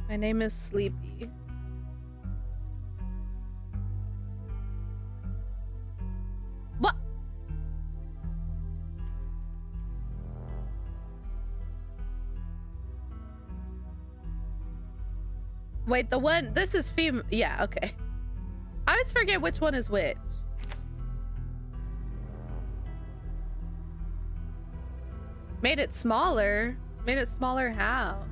My name is Sleepy. What? Wait, the one, this is female. Yeah, okay. I always forget which one is which. Made it smaller. Made it smaller how?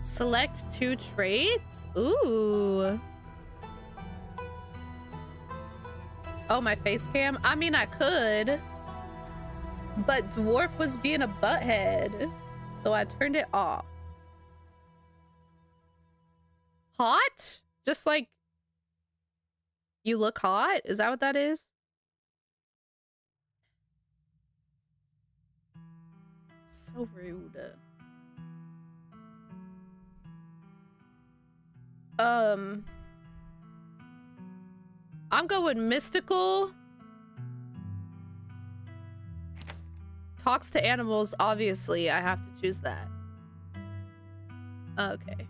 Select 2 traits? Ooh. Oh, my face cam? I mean, I could. But Dwarf was being a butthead. So I turned it off. Hot? Just like... You look hot? Is that what that is? So rude. I'm going mystical. Talks to animals, obviously. I have to choose that. Okay.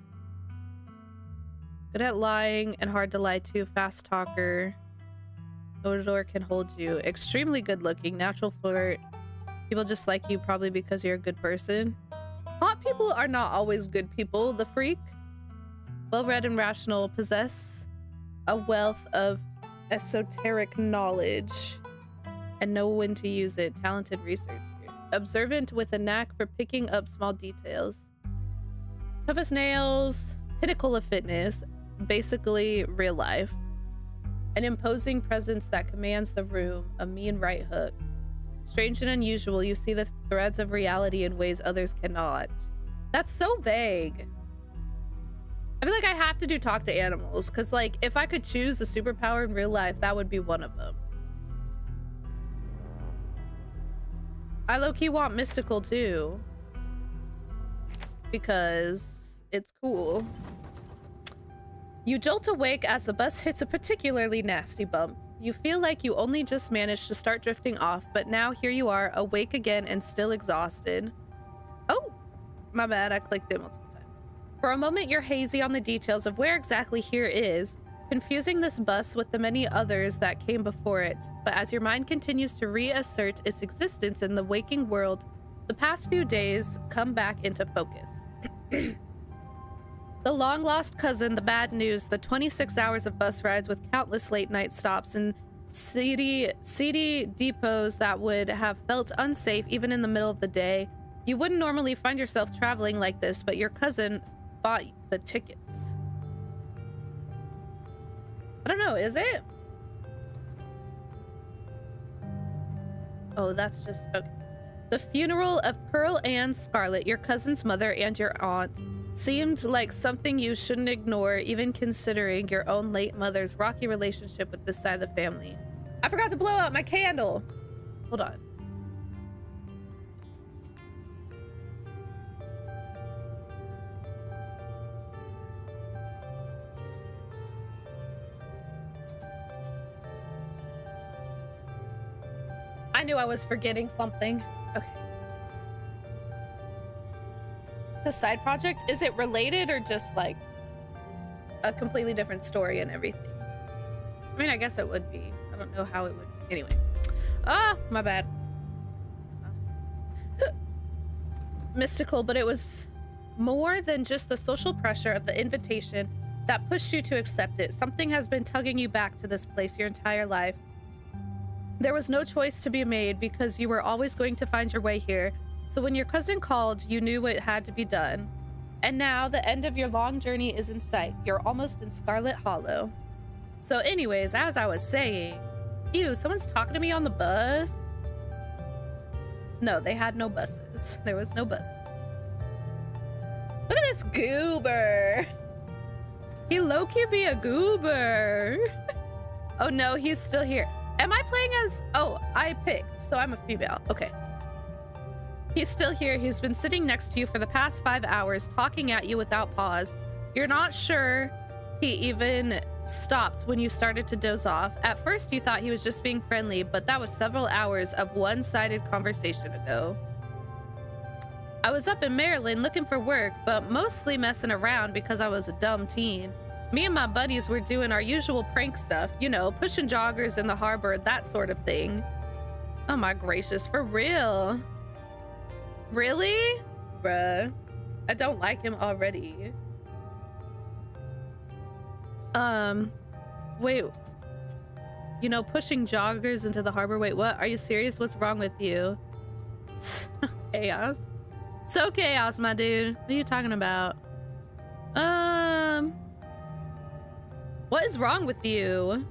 Good at lying and hard to lie to. Fast talker. Odor can hold you. Extremely good looking. Natural flirt. People just like you probably because you're a good person. Hot people are not always good people. The freak. Well-read and rational. Possess a wealth of esoteric knowledge and know when to use it. Talented researcher. Observant with a knack for picking up small details. Tough as nails. Pinnacle of fitness. Basically real life. An imposing presence that commands the room. A mean right hook. Strange and unusual. You see the threads of reality in ways others cannot. That's so vague. I feel like I have to do talk to animals, because like if I could choose a superpower in real life, that would be one of them. I low-key want mystical too, because it's cool. You jolt awake as the bus hits a particularly nasty bump. You feel like you only just managed to start drifting off, but now here you are, awake again and still exhausted. Oh, my bad, I clicked it multiple times. For a moment, you're hazy on the details of where exactly here is, confusing this bus with the many others that came before it. But as your mind continues to reassert its existence in the waking world, the past few days come back into focus. The long-lost cousin, the bad news, the 26 hours of bus rides with countless late-night stops and seedy depots that would have felt unsafe even in the middle of the day. You wouldn't normally find yourself traveling like this, but your cousin bought the tickets. I don't know, is it? Oh, that's just... okay. The funeral of Pearl Ann Scarlet, your cousin's mother and your aunt, seemed like something you shouldn't ignore, even considering your own late mother's rocky relationship with this side of the family. I forgot to blow out my candle. Hold on. I knew I was forgetting something. Okay. It's a side project. Is it related or just like a completely different story and everything? I mean, I guess it would be. I don't know how it would. Anyway. Ah, my bad. Mystical, but it was more than just the social pressure of the invitation that pushed you to accept it. Something has been tugging you back to this place your entire life. There was no choice to be made because you were always going to find your way here. So when your cousin called, you knew what had to be done. And now the end of your long journey is in sight. You're almost in Scarlet Hollow. So anyways, as I was saying, ew, someone's talking to me on the bus. No, they had no buses. There was no bus. Look at this goober. He low-key be a goober. Oh no, he's still here. Am I playing as... oh, I picked, so I'm a female. Okay. He's still here. He's been sitting next to you for the past 5 hours, talking at you without pause. You're not sure he even stopped when you started to doze off. At first, you thought he was just being friendly, but that was several hours of one-sided conversation ago. I was up in Maryland looking for work, but mostly messing around because I was a dumb teen. Me and my buddies were doing our usual prank stuff, you know, pushing joggers in the harbor, that sort of thing. Oh my gracious, for real? Really? Bruh. I don't like him already. Wait. You know, pushing joggers into the harbor. Wait, what? Are you serious? What's wrong with you? Chaos. So chaos, my dude. What are you talking about? What is wrong with you?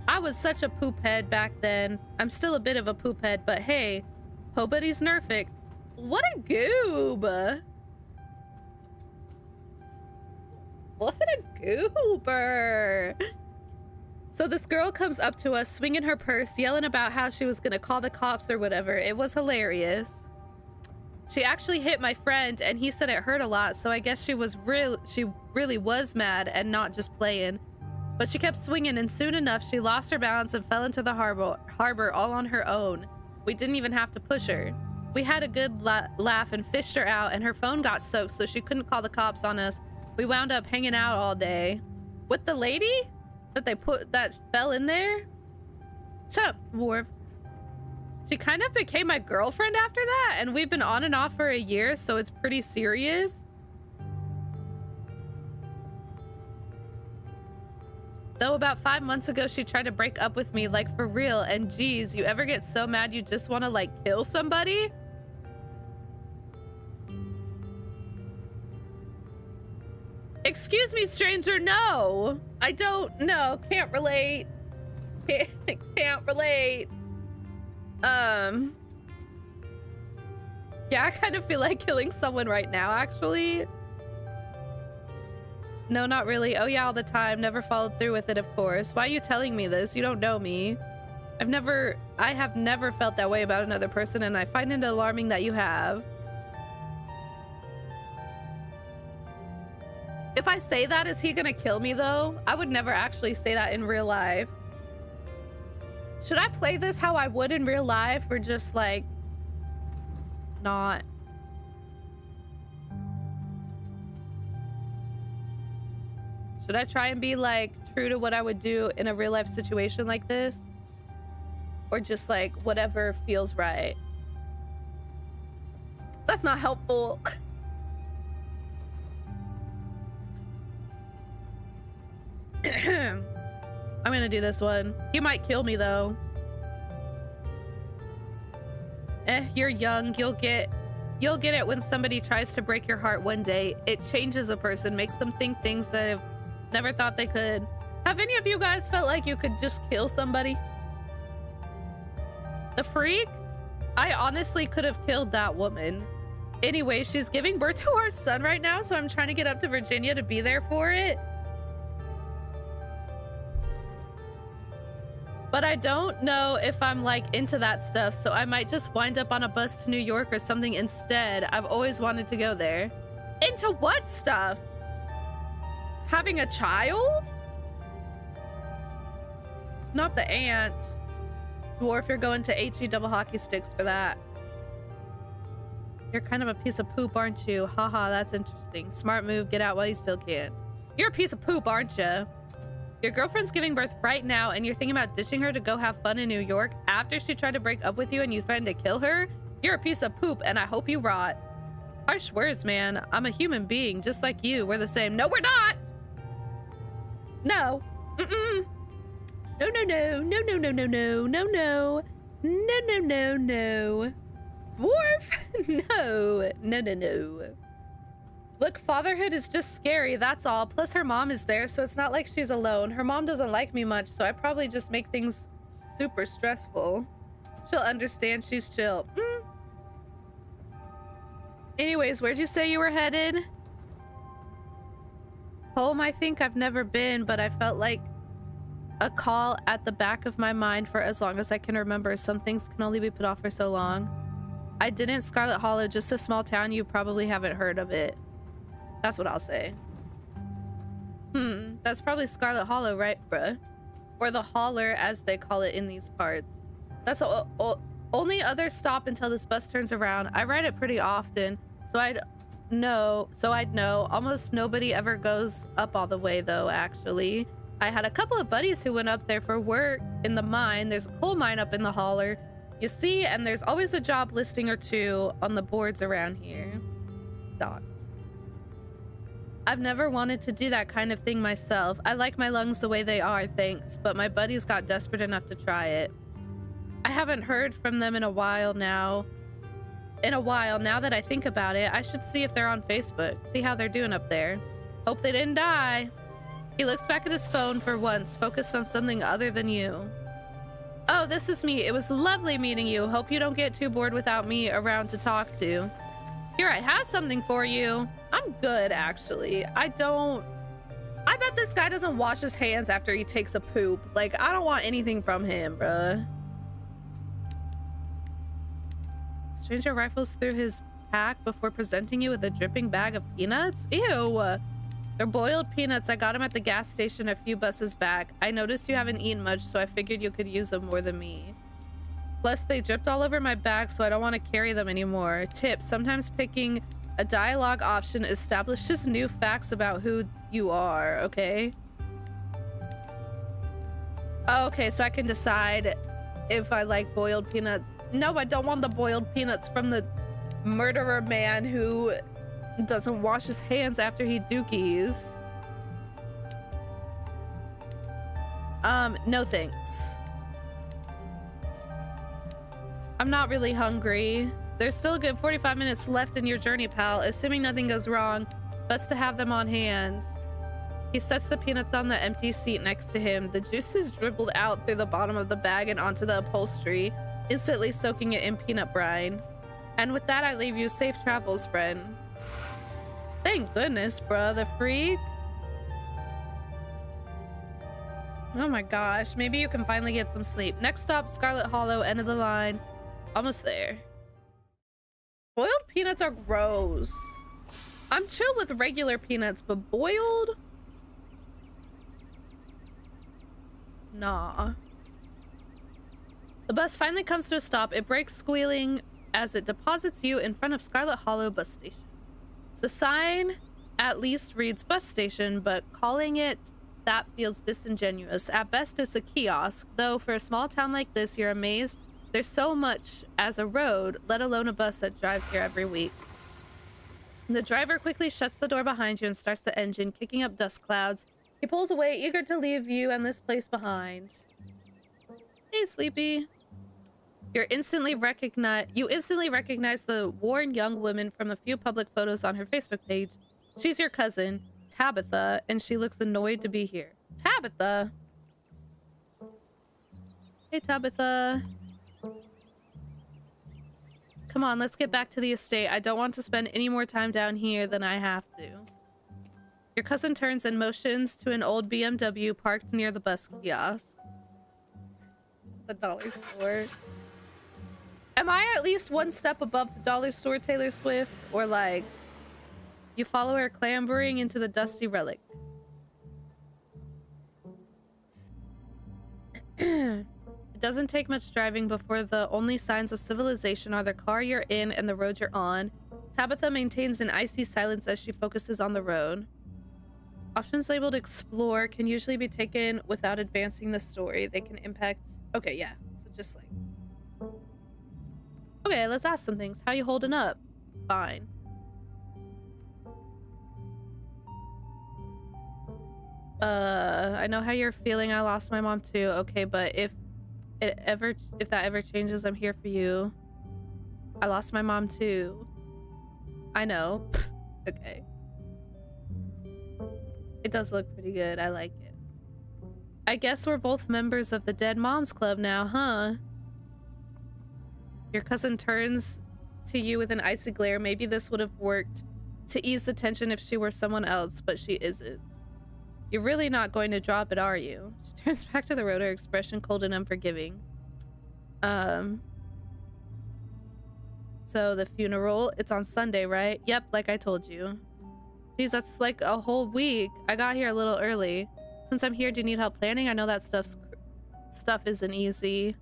I was such a poop head back then. I'm still a bit of a poop head, but hey, Hobody's nerfic. What a goob! What a goober! So this girl comes up to us, swinging her purse, yelling about how she was gonna call the cops or whatever. It was hilarious. She actually hit my friend, and he said it hurt a lot, so I guess she really was mad and not just playing. But she kept swinging, and soon enough, she lost her balance and fell into the harbor all on her own. We didn't even have to push her. We had a good laugh and fished her out, and her phone got soaked, so she couldn't call the cops on us. We wound up hanging out all day. With the lady that fell in there? Shut up, Worf. She kind of became my girlfriend after that, and we've been on and off for a year, so it's pretty serious. Though about 5 months ago, she tried to break up with me, like for real, and geez, you ever get so mad you just want to like kill somebody? Excuse me, stranger, no! I don't know, can't relate. Can't relate. Yeah, I kind of feel like killing someone right now, actually. No, not really. Oh yeah, all the time. Never followed through with it, of course. Why are you telling me this? You don't know me. I have never felt that way about another person, and I find it alarming that you have. If I say that, is he gonna kill me though? I would never actually say that in real life. Should I play this how I would in real life, or just like not? Should I try and be like true to what I would do in a real life situation like this? Or just like whatever feels right? That's not helpful. I'm gonna do this one. You might kill me though. You're young. You'll get it when somebody tries to break your heart one day. It changes a person, makes them think things that have never thought they could. Have any of you guys felt like you could just kill somebody? The freak? I honestly could have killed that woman. Anyway, she's giving birth to our son right now, so I'm trying to get up to Virginia to be there for it. But I don't know if I'm like into that stuff, so I might just wind up on a bus to New York or something instead. I've always wanted to go there. Into what stuff? Having a child? Not the aunt. Dwarf, you're going to HE double hockey sticks for that. You're kind of a piece of poop, aren't you? Haha, that's interesting. Smart move, get out while you still can. You're a piece of poop, aren't you? Your girlfriend's giving birth right now, and you're thinking about ditching her to go have fun in New York after she tried to break up with you and you threatened to kill her? You're a piece of poop, and I hope you rot. Harsh words, man. I'm a human being, just like you. We're the same. No, we're not! No. Mm-mm. No, no, no. No, no, no, no, no. No, no. No, no, no, no. Dwarf? No. No, no, no. Look, fatherhood is just scary, that's all. Plus her mom is there, so it's not like she's alone. Her mom doesn't like me much, so I probably just make things super stressful. She'll understand, she's chill. Anyways, where'd you say you were headed? Home, I think I've never been, but I felt like a call at the back of my mind for as long as I can remember. Some things can only be put off for so long. I didn't. Scarlet Hollow, just a small town. You probably haven't heard of it. That's what I'll say. That's probably Scarlet Hollow, right, bruh? Or the Holler, as they call it in these parts. That's the only other stop until this bus turns around. I ride it pretty often, so I'd know. Almost nobody ever goes up all the way, though, actually. I had a couple of buddies who went up there for work in the mine. There's a coal mine up in the Holler, you see, and there's always a job listing or two on the boards around here. Dogs. I've never wanted to do that kind of thing myself. I like my lungs the way they are, thanks, but my buddies got desperate enough to try it. I haven't heard from them in a while now. Now that I think about it, I should see if they're on Facebook, see how they're doing up there. Hope they didn't die. He looks back at his phone for once, focused on something other than you. Oh, this is me. It was lovely meeting you. Hope you don't get too bored without me around to talk to. Here, I have something for you. I'm good, actually. I bet this guy doesn't wash his hands after he takes a poop. Like, I don't want anything from him, bruh. Stranger rifles through his pack before presenting you with a dripping bag of peanuts? Ew. They're boiled peanuts. I got them at the gas station a few buses back. I noticed you haven't eaten much, so I figured you could use them more than me. Plus, they dripped all over my back, so I don't want to carry them anymore. Tip, sometimes picking a dialogue option establishes new facts about who you are, okay? Okay, so I can decide if I like boiled peanuts. No, I don't want the boiled peanuts from the murderer man who doesn't wash his hands after he dookies. No thanks. I'm not really hungry. There's still a good 45 minutes left in your journey, pal. Assuming nothing goes wrong, best to have them on hand. He sets the peanuts on the empty seat next to him. The juice is dribbled out through the bottom of the bag and onto the upholstery, instantly soaking it in peanut brine. And with that, I leave you safe travels, friend. Thank goodness, bruh. The freak. Oh my gosh. Maybe you can finally get some sleep. Next stop, Scarlet Hollow, end of the line. Almost there. Boiled peanuts are gross. I'm chill with regular peanuts, but boiled? Nah. The bus finally comes to a stop. It brakes squealing as it deposits you in front of Scarlet Hollow bus station. The sign at least reads bus station, but calling it that feels disingenuous. At best, it's a kiosk, though for a small town like this, you're amazed there's so much as a road, let alone a bus that drives here every week. The driver quickly shuts the door behind you and starts the engine, kicking up dust clouds. He pulls away, eager to leave you and this place behind. Hey, Sleepy. You instantly recognize the worn young woman from the few public photos on her Facebook page. She's your cousin, Tabitha, and she looks annoyed to be here. Tabitha? Hey, Tabitha. Come on, let's get back to the estate. I don't want to spend any more time down here than I have to. Your cousin turns and motions to an old BMW parked near the bus kiosk. The dollar store. Am I at least one step above the dollar store, Taylor Swift? Or like, you follow her clambering into the dusty relic. It doesn't take much driving before the only signs of civilization are the car you're in and the road you're on. Tabitha maintains an icy silence as she focuses on the road. Options labeled explore can usually be taken without advancing the story. They can impact... Okay, yeah. So just like... Okay, let's ask some things. How you holding up? Fine. I know how you're feeling. I lost my mom too. Okay, but if that ever changes, I'm here for you. I lost my mom too. I know. Okay. It does look pretty good. I like it. I guess we're both members of the Dead Moms Club now, huh? Your cousin turns to you with an icy glare. Maybe this would have worked to ease the tension if she were someone else, but she isn't. You're really not going to drop it, are you? She turns back to the road, her expression cold and unforgiving. So the funeral, it's on Sunday, right? Yep, like I told you. Geez, that's like a whole week. I got here a little early. Since I'm here, do you need help planning? I know that stuff isn't easy.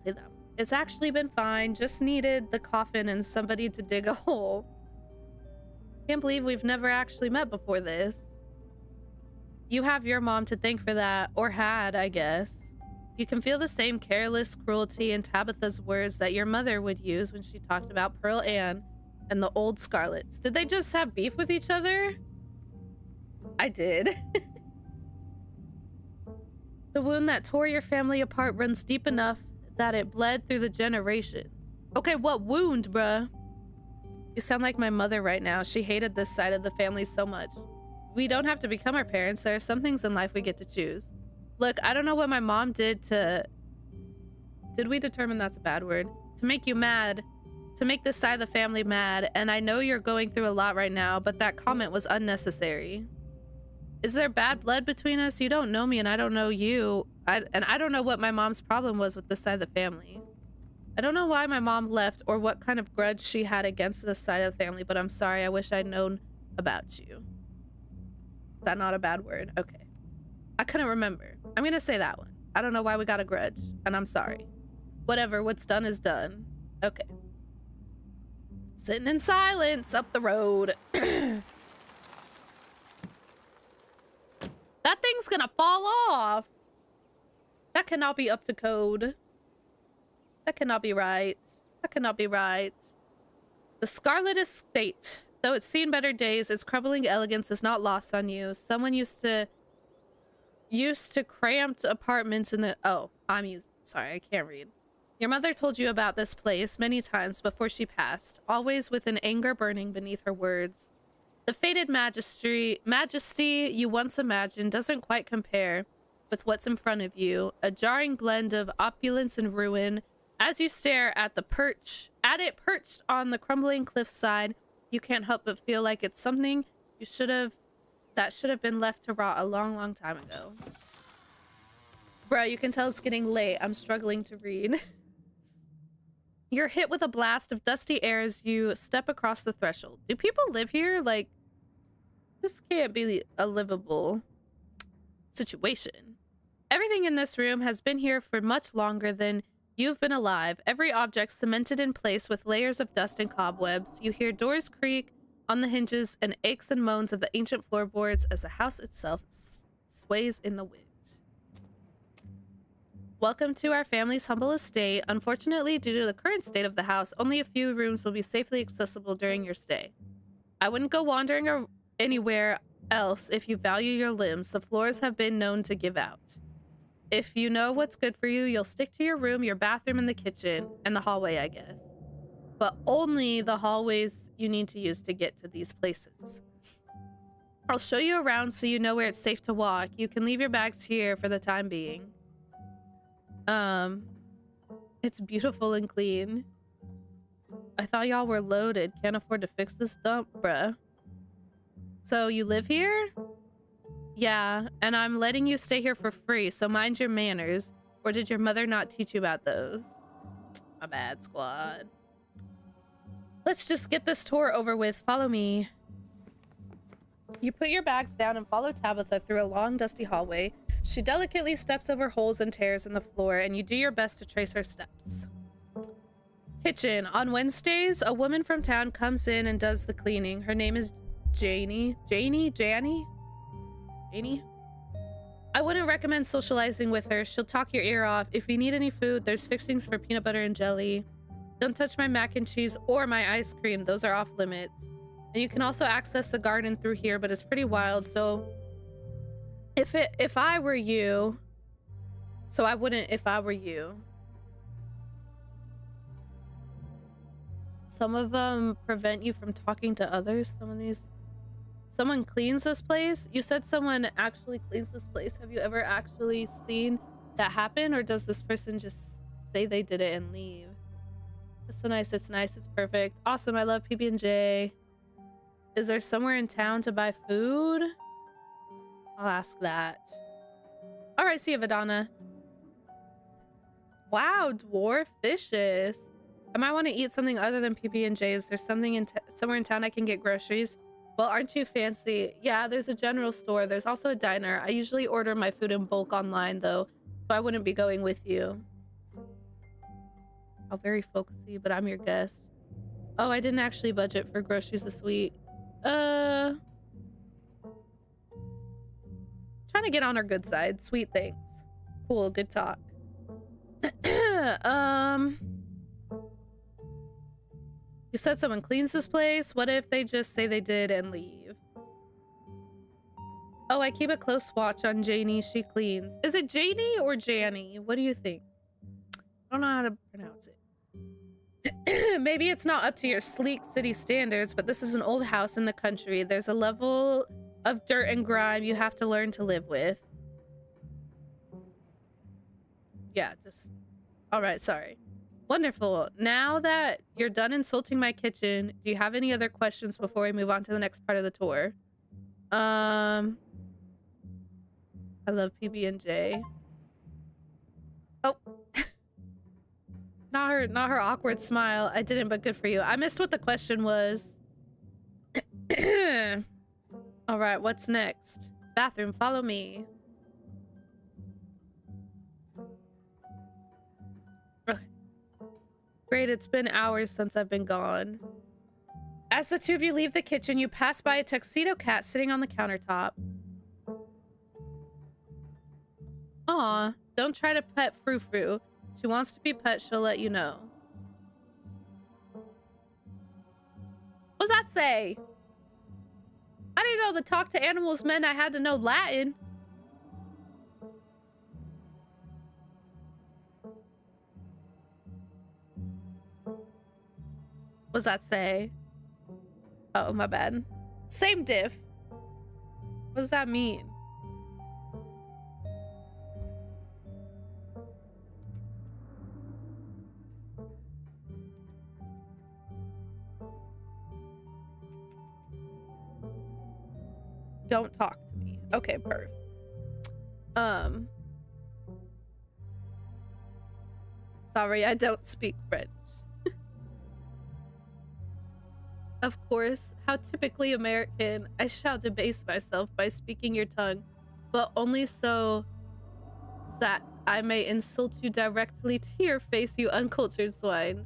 Say that. It's actually been fine. Just needed the coffin and somebody to dig a hole. Can't believe we've never actually met before this. You have your mom to thank for that, or had, I guess. You can feel the same careless cruelty in Tabitha's words that your mother would use when she talked about Pearl Ann and the old Scarlets. Did they just have beef with each other? I did. The wound that tore your family apart runs deep enough that it bled through the generations. Okay, what wound, bruh? You sound like my mother right now. She hated this side of the family so much. We don't have to become our parents. There are some things in life we get to choose. Look, I don't know what my mom did to... Did we determine that's a bad word? To make you mad. To make this side of the family mad. And I know you're going through a lot right now, but that comment was unnecessary. Is there bad blood between us? You don't know me and I don't know you. And I don't know what my mom's problem was with this side of the family. I don't know why my mom left or what kind of grudge she had against this side of the family, but I'm sorry. I wish I'd known about you. Is that not a bad word? Okay. I couldn't remember. I'm gonna say that one. I don't know why we got a grudge, and I'm sorry. Whatever, what's done is done. Okay. Sitting in silence up the road. That thing's gonna fall off. That cannot be up to code. That cannot be right. That cannot be right. The Scarlet Estate. Though it's seen better days, its crumbling elegance is not lost on you. Someone used to cramped apartments in the... Oh, sorry, I can't read. Your mother told you about this place many times before she passed, always with an anger burning beneath her words. The faded majesty you once imagined doesn't quite compare with what's in front of you, a jarring blend of opulence and ruin. As you stare at it perched on the crumbling cliffside, you can't help but feel like it's something that should have been left to rot a long, long time ago. Bruh, you can tell it's getting late. I'm struggling to read. You're hit with a blast of dusty air as you step across the threshold. Do people live here? Like, this can't be a livable situation. Everything in this room has been here for much longer than you've been alive. Every object cemented in place with layers of dust and cobwebs. You hear doors creak on the hinges and aches and moans of the ancient floorboards as the house itself sways in the wind. Welcome to our family's humble estate. Unfortunately, due to the current state of the house, only a few rooms will be safely accessible during your stay. I wouldn't go wandering anywhere else if you value your limbs. The floors have been known to give out. If you know what's good for you, you'll stick to your room, your bathroom, and the kitchen, and the hallway, I guess. But only the hallways you need to use to get to these places. I'll show you around so you know where it's safe to walk. You can leave your bags here for the time being. It's beautiful and clean. I thought y'all were loaded. Can't afford to fix this dump, bruh. So you live here? Yeah, and I'm letting you stay here for free, so mind your manners. Or did your mother not teach you about those? My bad, squad. Let's just get this tour over with. Follow me. You put your bags down and follow Tabitha through a long, dusty hallway. She delicately steps over holes and tears in the floor, and you do your best to trace her steps. Kitchen. On Wednesdays, a woman from town comes in and does the cleaning. Her name is Janie? I wouldn't recommend socializing with her. She'll talk your ear off. If you need any food, there's fixings for peanut butter and jelly. Don't touch my mac and cheese or my ice cream. Those are off limits. And you can also access the garden through here, but it's pretty wild, so if I were you, so I wouldn't if I were you. Some of them prevent you from talking to others. Some of these... Someone cleans this place? You said someone actually cleans this place. Have you ever actually seen that happen? Or does this person just say they did it and leave? It's so nice. It's nice. It's perfect. Awesome. I love PB&J. Is there somewhere in town to buy food? I'll ask that. All right. See you, Vidana. Wow, dwarf fishes. I might want to eat something other than PB&J's. There's something in somewhere in town I can get groceries. Well, aren't you fancy? Yeah, there's a general store. There's also a diner. I usually order my food in bulk online, though, so I wouldn't be going with you. Oh, very folksy, but I'm your guest. Oh, I didn't actually budget for groceries this week. Trying to get on our good side. Sweet, thanks. Cool, good talk. You said someone cleans this place? What if they just say they did and leave? Oh, I keep a close watch on Janie. She cleans. Is it Janie or Janny? What do you think? I don't know how to pronounce it. Maybe it's not up to your sleek city standards, but this is an old house in the country. There's a level of dirt and grime you have to learn to live with. Yeah, just... Alright, sorry. Wonderful. Now that you're done insulting my kitchen, do you have any other questions before we move on to the next part of the tour? I love PB&J. Oh. Not her awkward smile. I didn't, but good for you. I missed what the question was. All right, what's next? Bathroom, follow me. Okay. Great, it's been hours since I've been gone. As the two of you leave the kitchen, you pass by a tuxedo cat sitting on the countertop. Aw, don't try to pet Frou Frou. She wants to be pet, she'll let you know. What's that say? I didn't know the talk to animals meant I had to know Latin. What's that say? Oh, my bad. Same diff. What does that mean? Don't talk to me. Okay, perf. Sorry, I don't speak French. Of course, how typically American, I shall debase myself by speaking your tongue, but only so that I may insult you directly to your face, you uncultured swine.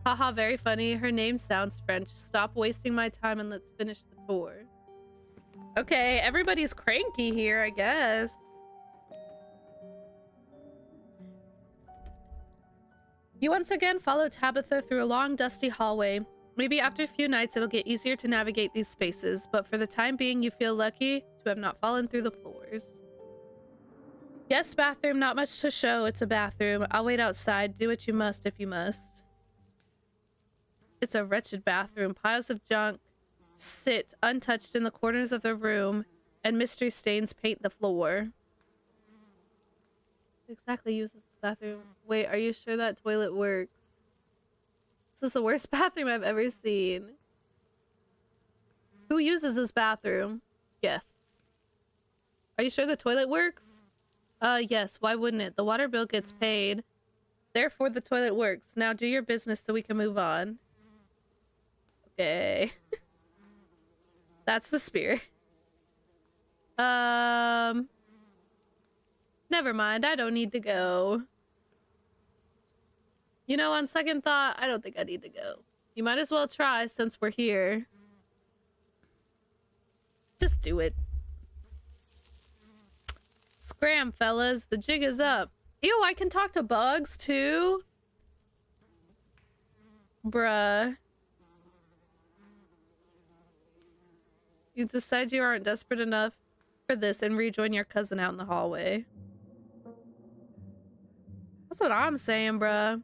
Haha, very funny. Her name sounds French. Stop wasting my time and let's finish the tour. Okay, everybody's cranky here, I guess. You once again follow Tabitha through a long, dusty hallway. Maybe after a few nights it'll get easier to navigate these spaces, but for the time being you feel lucky to have not fallen through the floors. Guest bathroom, not much to show. It's a bathroom. I'll wait outside. Do what you must if you must. It's a wretched bathroom. Piles of junk sit untouched in the corners of the room, and mystery stains paint the floor. Who exactly uses this bathroom? Wait, are you sure that toilet works? This is the worst bathroom I've ever seen. Who uses this bathroom? Guests. Are you sure the toilet works? Yes, why wouldn't it? The water bill gets paid. Therefore, the toilet works. Now do your business so we can move on. Okay. That's the spirit. Never mind. I don't need to go. You know, on second thought, I don't think I need to go. You might as well try since we're here. Just do it. Scram, fellas. The jig is up. Ew, I can talk to bugs, too? Bruh. You decide you aren't desperate enough for this and rejoin your cousin out in the hallway. That's what I'm saying, bruh.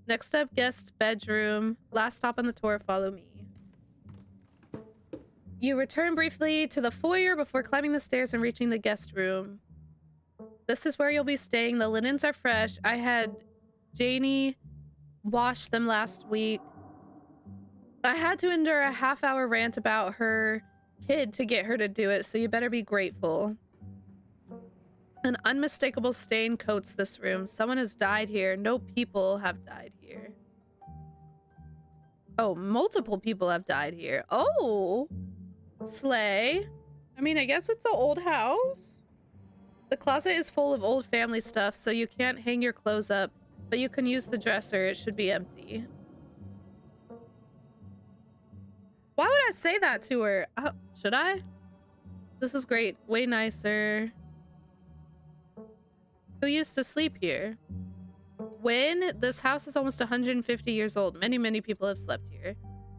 Next up, guest bedroom. Last stop on the tour, follow me. You return briefly to the foyer before climbing the stairs and reaching the guest room. This is where you'll be staying. The linens are fresh. I had Janie wash them last week. I had to endure a half-hour rant about her kid to get her to do it, so you better be grateful. An unmistakable stain coats this room. Someone has died here. No people have died here. Oh, multiple people have died here. Oh, slay. I mean, I guess it's an old house. The closet is full of old family stuff, so you can't hang your clothes up, but you can use the dresser. It should be empty. Why would I say that to her? Should I? This is great. Way nicer. Who used to sleep here? When? This house is almost 150 years old. Many, many people have slept here.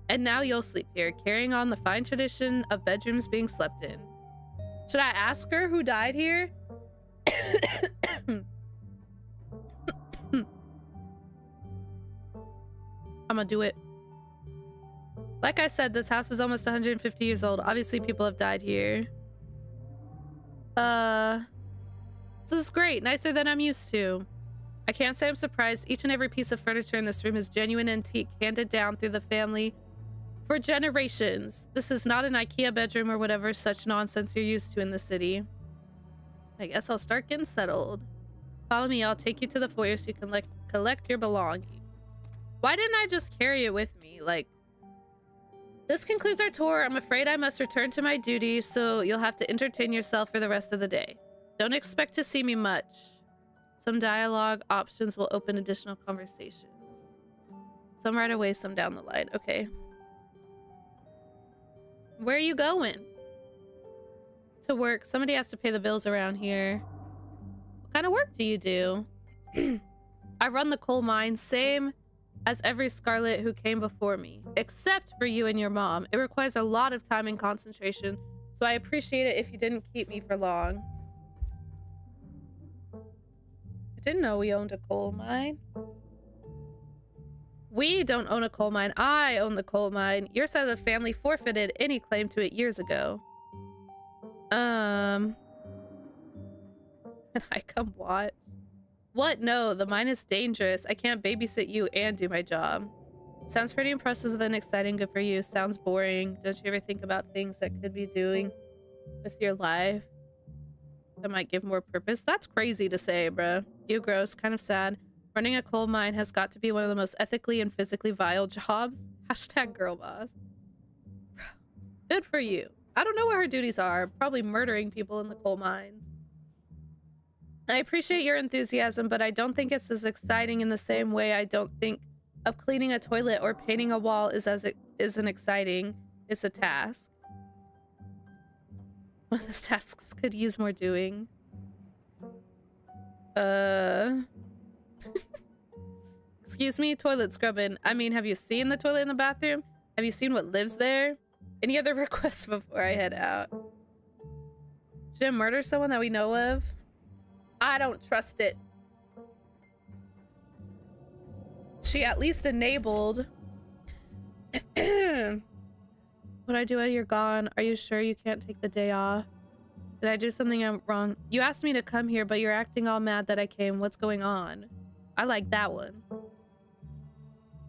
And now you'll sleep here, carrying on the fine tradition of bedrooms being slept in. Should I ask her who died here? I'm gonna do it. Like I said, this house is almost 150 years old. Obviously, people have died here. This is great. Nicer than I'm used to. I can't say I'm surprised. Each and every piece of furniture in this room is genuine antique, handed down through the family for generations. This is not an IKEA bedroom or whatever such nonsense you're used to in the city. I guess I'll start getting settled. Follow me. I'll take you to the foyer so you can collect your belongings. Why didn't I just carry it with me? Like, this concludes our tour. I'm afraid I must return to my duties, so you'll have to entertain yourself for the rest of the day. Don't expect to see me much. Some dialogue options will open additional conversations. Some right away, some down the line. Okay. Where are you going? To work. Somebody has to pay the bills around here. What kind of work do you do? I run the coal mine, same as every Scarlet who came before me, except for you and your mom. It requires a lot of time and concentration, so I appreciate it if you didn't keep me for long. I didn't know we owned a coal mine. We don't own a coal mine. I own the coal mine. Your side of the family forfeited any claim to it years ago. Can I come watch? What? No, the mine is dangerous. I can't babysit you and do my job. Sounds pretty impressive and exciting. Good for you. Sounds boring. Don't you ever think about things that could be doing with your life that might give more purpose? That's crazy to say, bruh. You gross. Kind of sad. Running a coal mine has got to be one of the most ethically and physically vile jobs. Hashtag girl boss. Good for you. I don't know what her duties are. Probably murdering people in the coal mines. I appreciate your enthusiasm, but I don't think it's as exciting in the same way I don't think of cleaning a toilet or painting a wall isn't exciting. It's a task. One of those tasks could use more doing. Excuse me, toilet scrubbing. I mean, have you seen the toilet in the bathroom? Have you seen what lives there? Any other requests before I head out? Should I murder someone that we know of? I don't trust it. She at least enabled. What I do while you're gone? Are you sure you can't take the day off? Did I do something wrong? You asked me to come here, but you're acting all mad that I came. What's going on? I like that one.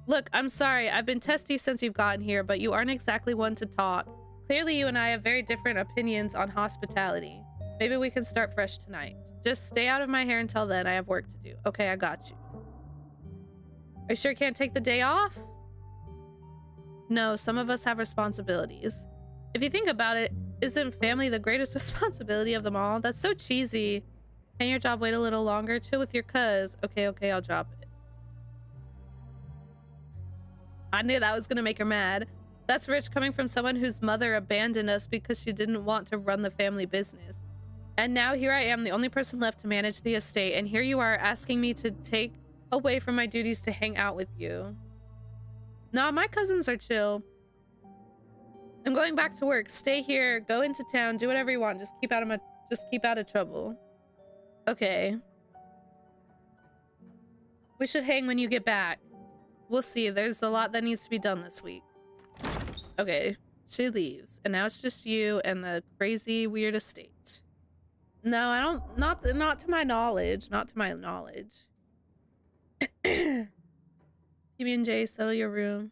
Look, I'm sorry. I've been testy since you've gotten here, but you aren't exactly one to talk. Clearly, you and I have very different opinions on hospitality. Maybe we can start fresh tonight. Just stay out of my hair until then. I have work to do. Okay, I got you. Are you sure you can't take the day off? No, some of us have responsibilities. If you think about it, isn't family the greatest responsibility of them all? That's so cheesy. Can your job wait a little longer? Chill with your cuz. Okay, I'll drop it. I knew that was gonna make her mad. That's rich coming from someone whose mother abandoned us because she didn't want to run the family business. And now here I am, the only person left to manage the estate, and here you are asking me to take away from my duties to hang out with you. Nah, my cousins are chill. I'm going back to work. Stay here, go into town, do whatever you want. Just keep out of trouble. Okay. We should hang when you get back. We'll see. There's a lot that needs to be done this week. Okay. She leaves. And now it's just you and the crazy, weird estate. No, I don't... Not to my knowledge. Not to my knowledge. PB&J, settle your room.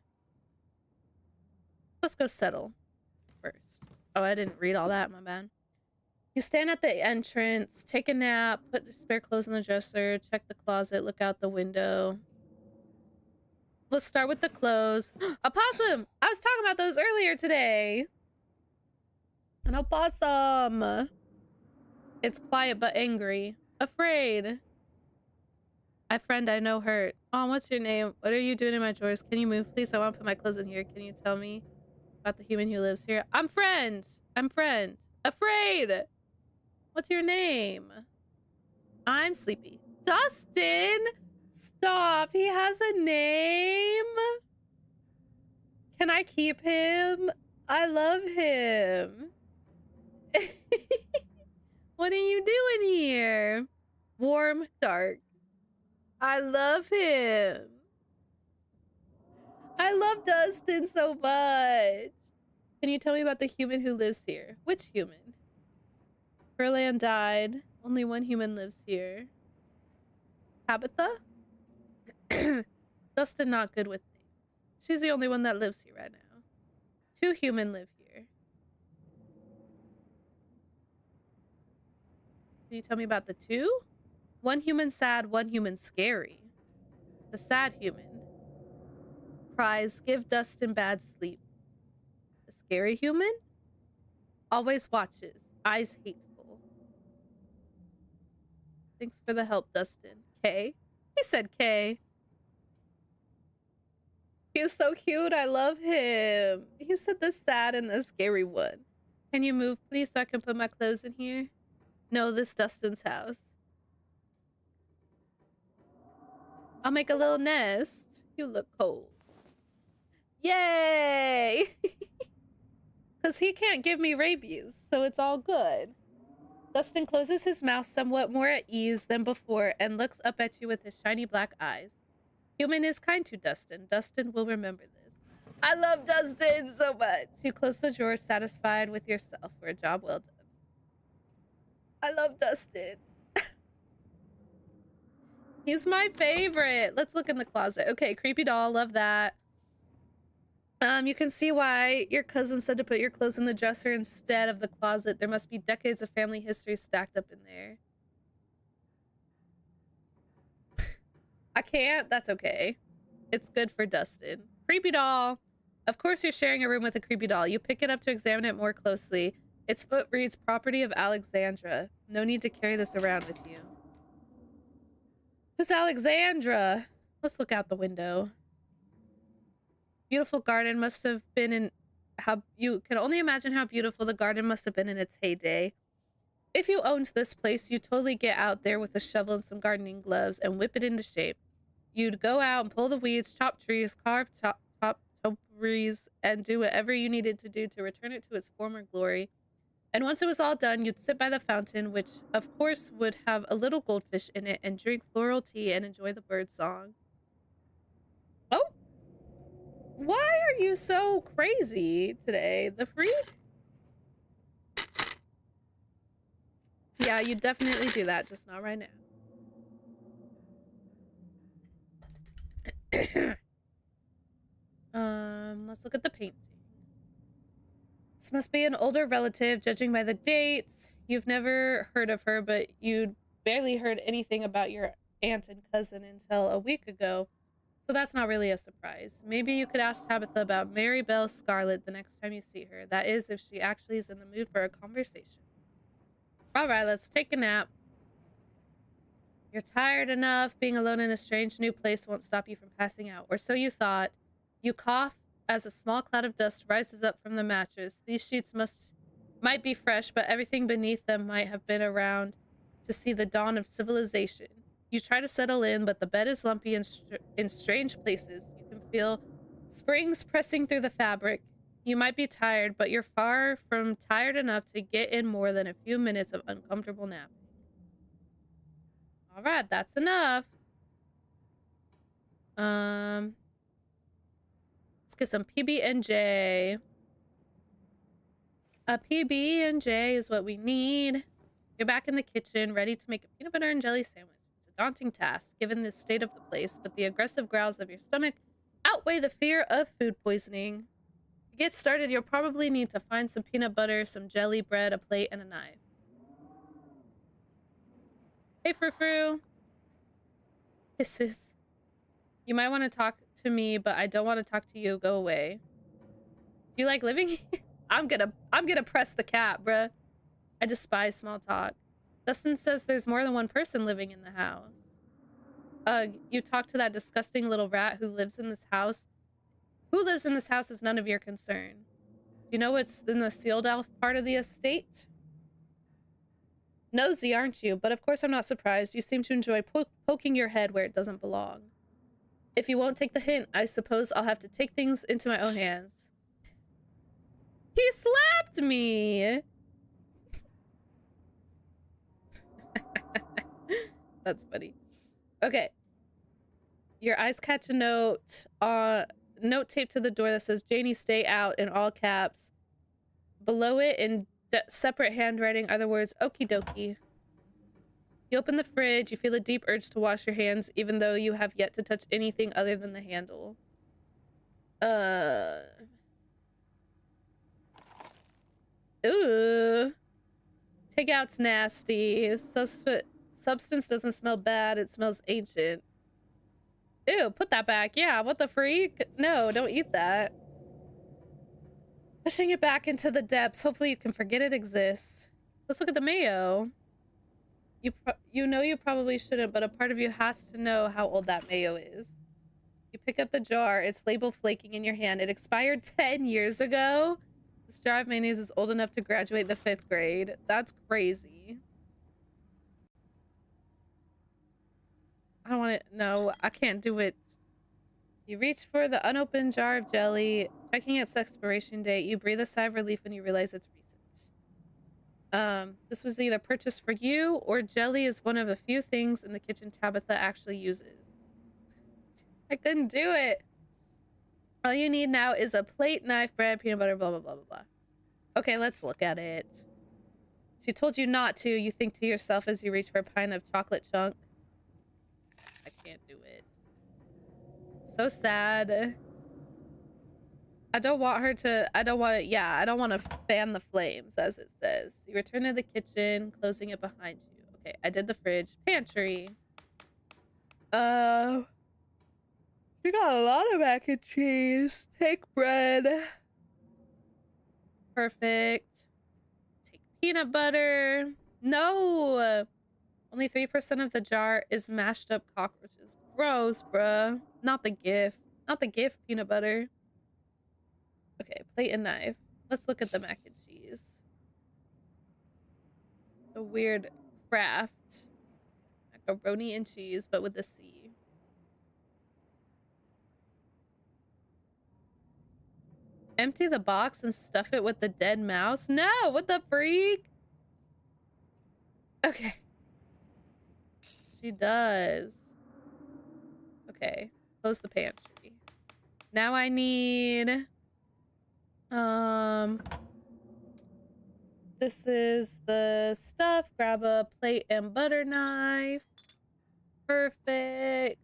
Let's go settle first. Oh, I didn't read all that. My bad. You stand at the entrance, take a nap, put the spare clothes in the dresser, check the closet, look out the window. Let's start with the clothes. A possum! I was talking about those earlier today. An opossum. It's quiet but angry. Afraid. My friend I know hurt. Oh, what's your name? What are you doing in my drawers? Can you move, please? I want to put my clothes in here. Can you tell me about the human who lives here? I'm friend. I'm friend. Afraid. What's your name? I'm sleepy. Dustin! Stop. He has a name. Can I keep him? I love him. What are you doing here? Warm, dark. I love him. I love Dustin so much. Can you tell me about the human who lives here? Which human? Berland died. Only one human lives here. Tabitha? Dustin not good with names. She's the only one that lives here right now. 2 human live here. Can you tell me about the 2? 1 human sad, 1 human scary. The sad human cries, give Dustin bad sleep. The scary human always watches, eyes hateful. Thanks for the help, Dustin. K? He said K. He's so cute. I love him. He said the sad and the scary one. Can you move, please, so I can put my clothes in here? No, this Dustin's house. I'll make a little nest. You look cold. Yay! Because he can't give me rabies, so it's all good. Dustin closes his mouth somewhat more at ease than before and looks up at you with his shiny black eyes. Human is kind to Dustin. Dustin will remember this. I love Dustin so much. You close the drawer, satisfied with yourself for a job well done. I love Dustin. He's my favorite. Let's look in the closet. Okay, creepy doll. Love that. You can see why your cousin said to put your clothes in the dresser instead of the closet. There must be decades of family history stacked up in there. I can't. That's okay. It's good for Dustin. Creepy doll. Of course you're sharing a room with a creepy doll. You pick it up to examine it more closely. Its foot reads property of Alexandra. No need to carry this around with you. Who's Alexandra? Let's look out the window. Beautiful garden must have been in how you can only imagine how beautiful the garden must have been in its heyday. If you owned this place, you'd totally get out there with a shovel and some gardening gloves and whip it into shape. You'd go out and pull the weeds, chop trees, carve top topiaries, and do whatever you needed to do to return it to its former glory. And once it was all done, you'd sit by the fountain, which of course would have a little goldfish in it, and drink floral tea and enjoy the bird song. Oh! Why are you so crazy today? The freak? Yeah, you definitely do that, just not right now. Let's look at the painting. This must be an older relative, judging by the dates. You've never heard of her, but you'd barely heard anything about your aunt and cousin until a week ago. So that's not really a surprise. Maybe you could ask Tabitha about Mary Belle Scarlet the next time you see her. That is, if she actually is in the mood for a conversation. Alright, let's take a nap. You're tired enough. Being alone in a strange new place won't stop you from passing out. Or so you thought. You cough as a small cloud of dust rises up from the mattress. These sheets might be fresh, but everything beneath them might have been around to see the dawn of civilization. You try to settle in, but the bed is lumpy in strange places. You can feel springs pressing through the fabric. You might be tired, but you're far from tired enough to get in more than a few minutes of uncomfortable napping. All right, that's enough. Let's get some PB&J. A PB&J is what we need. You're back in the kitchen, ready to make a peanut butter and jelly sandwich. It's a daunting task, given the state of the place, but the aggressive growls of your stomach outweigh the fear of food poisoning. To get started, you'll probably need to find some peanut butter, some jelly, bread, a plate, and a knife. Hey, Frou-Frou. Kisses. You might want to talk to me, but I don't want to talk to you. Go away. Do you like living here? I'm gonna press the cat, bruh. I despise small talk. Dustin says there's more than one person living in the house. You talk to that disgusting little rat who lives in this house. Who lives in this house is none of your concern. Do you know what's in the sealed elf part of the estate? Nosy, aren't you? But of course I'm not surprised. You seem to enjoy poking your head where it doesn't belong. If you won't take the hint, I suppose I'll have to take things into my own hands. He slapped me! That's funny. Okay. Your eyes catch a note taped to the door that says Janie, stay out in all caps. Below it in separate handwriting are the words okie dokie. You open the fridge, you feel a deep urge to wash your hands even though you have yet to touch anything other than the handle. Ooh. Takeout's nasty. Substance doesn't smell bad, it smells ancient. Ew, put that back. Yeah, what the freak? No, don't eat that. Pushing it back into the depths. Hopefully you can forget it exists. Let's look at the mayo. You know you probably shouldn't, but a part of you has to know how old that mayo is. You pick up the jar. It's label flaking in your hand. It expired 10 years ago. This jar of mayonnaise is old enough to graduate the 5th grade. That's crazy. I don't want it. No, I can't do it. You reach for the unopened jar of jelly, checking its expiration date. You breathe a sigh of relief when you realize it's recent. This was either purchased for you or jelly is one of the few things in the kitchen Tabitha actually uses. I couldn't do it. All you need now is a plate, knife, bread, peanut butter, blah, blah, blah, blah, blah. Okay, let's look at it. She told you not to. You think to yourself as you reach for a pint of chocolate chunk. I can't do it. So sad. I don't want to fan the flames, as it says. You return to the kitchen, closing it behind you. Okay, I did the fridge. Pantry. You got a lot of mac and cheese. Take bread. Perfect. Take peanut butter. No! Only 3% of the jar is mashed up cockroaches. Gross, bruh. Not the gift. Not the gift peanut butter. Okay, plate and knife. Let's look at the mac and cheese. It's a weird craft. Macaroni and cheese, but with a C. Empty the box and stuff it with the dead mouse? No! What the freak? Okay. She does. Okay. Close the pantry. Now I need... This is the stuff. Grab a plate and butter knife. Perfect.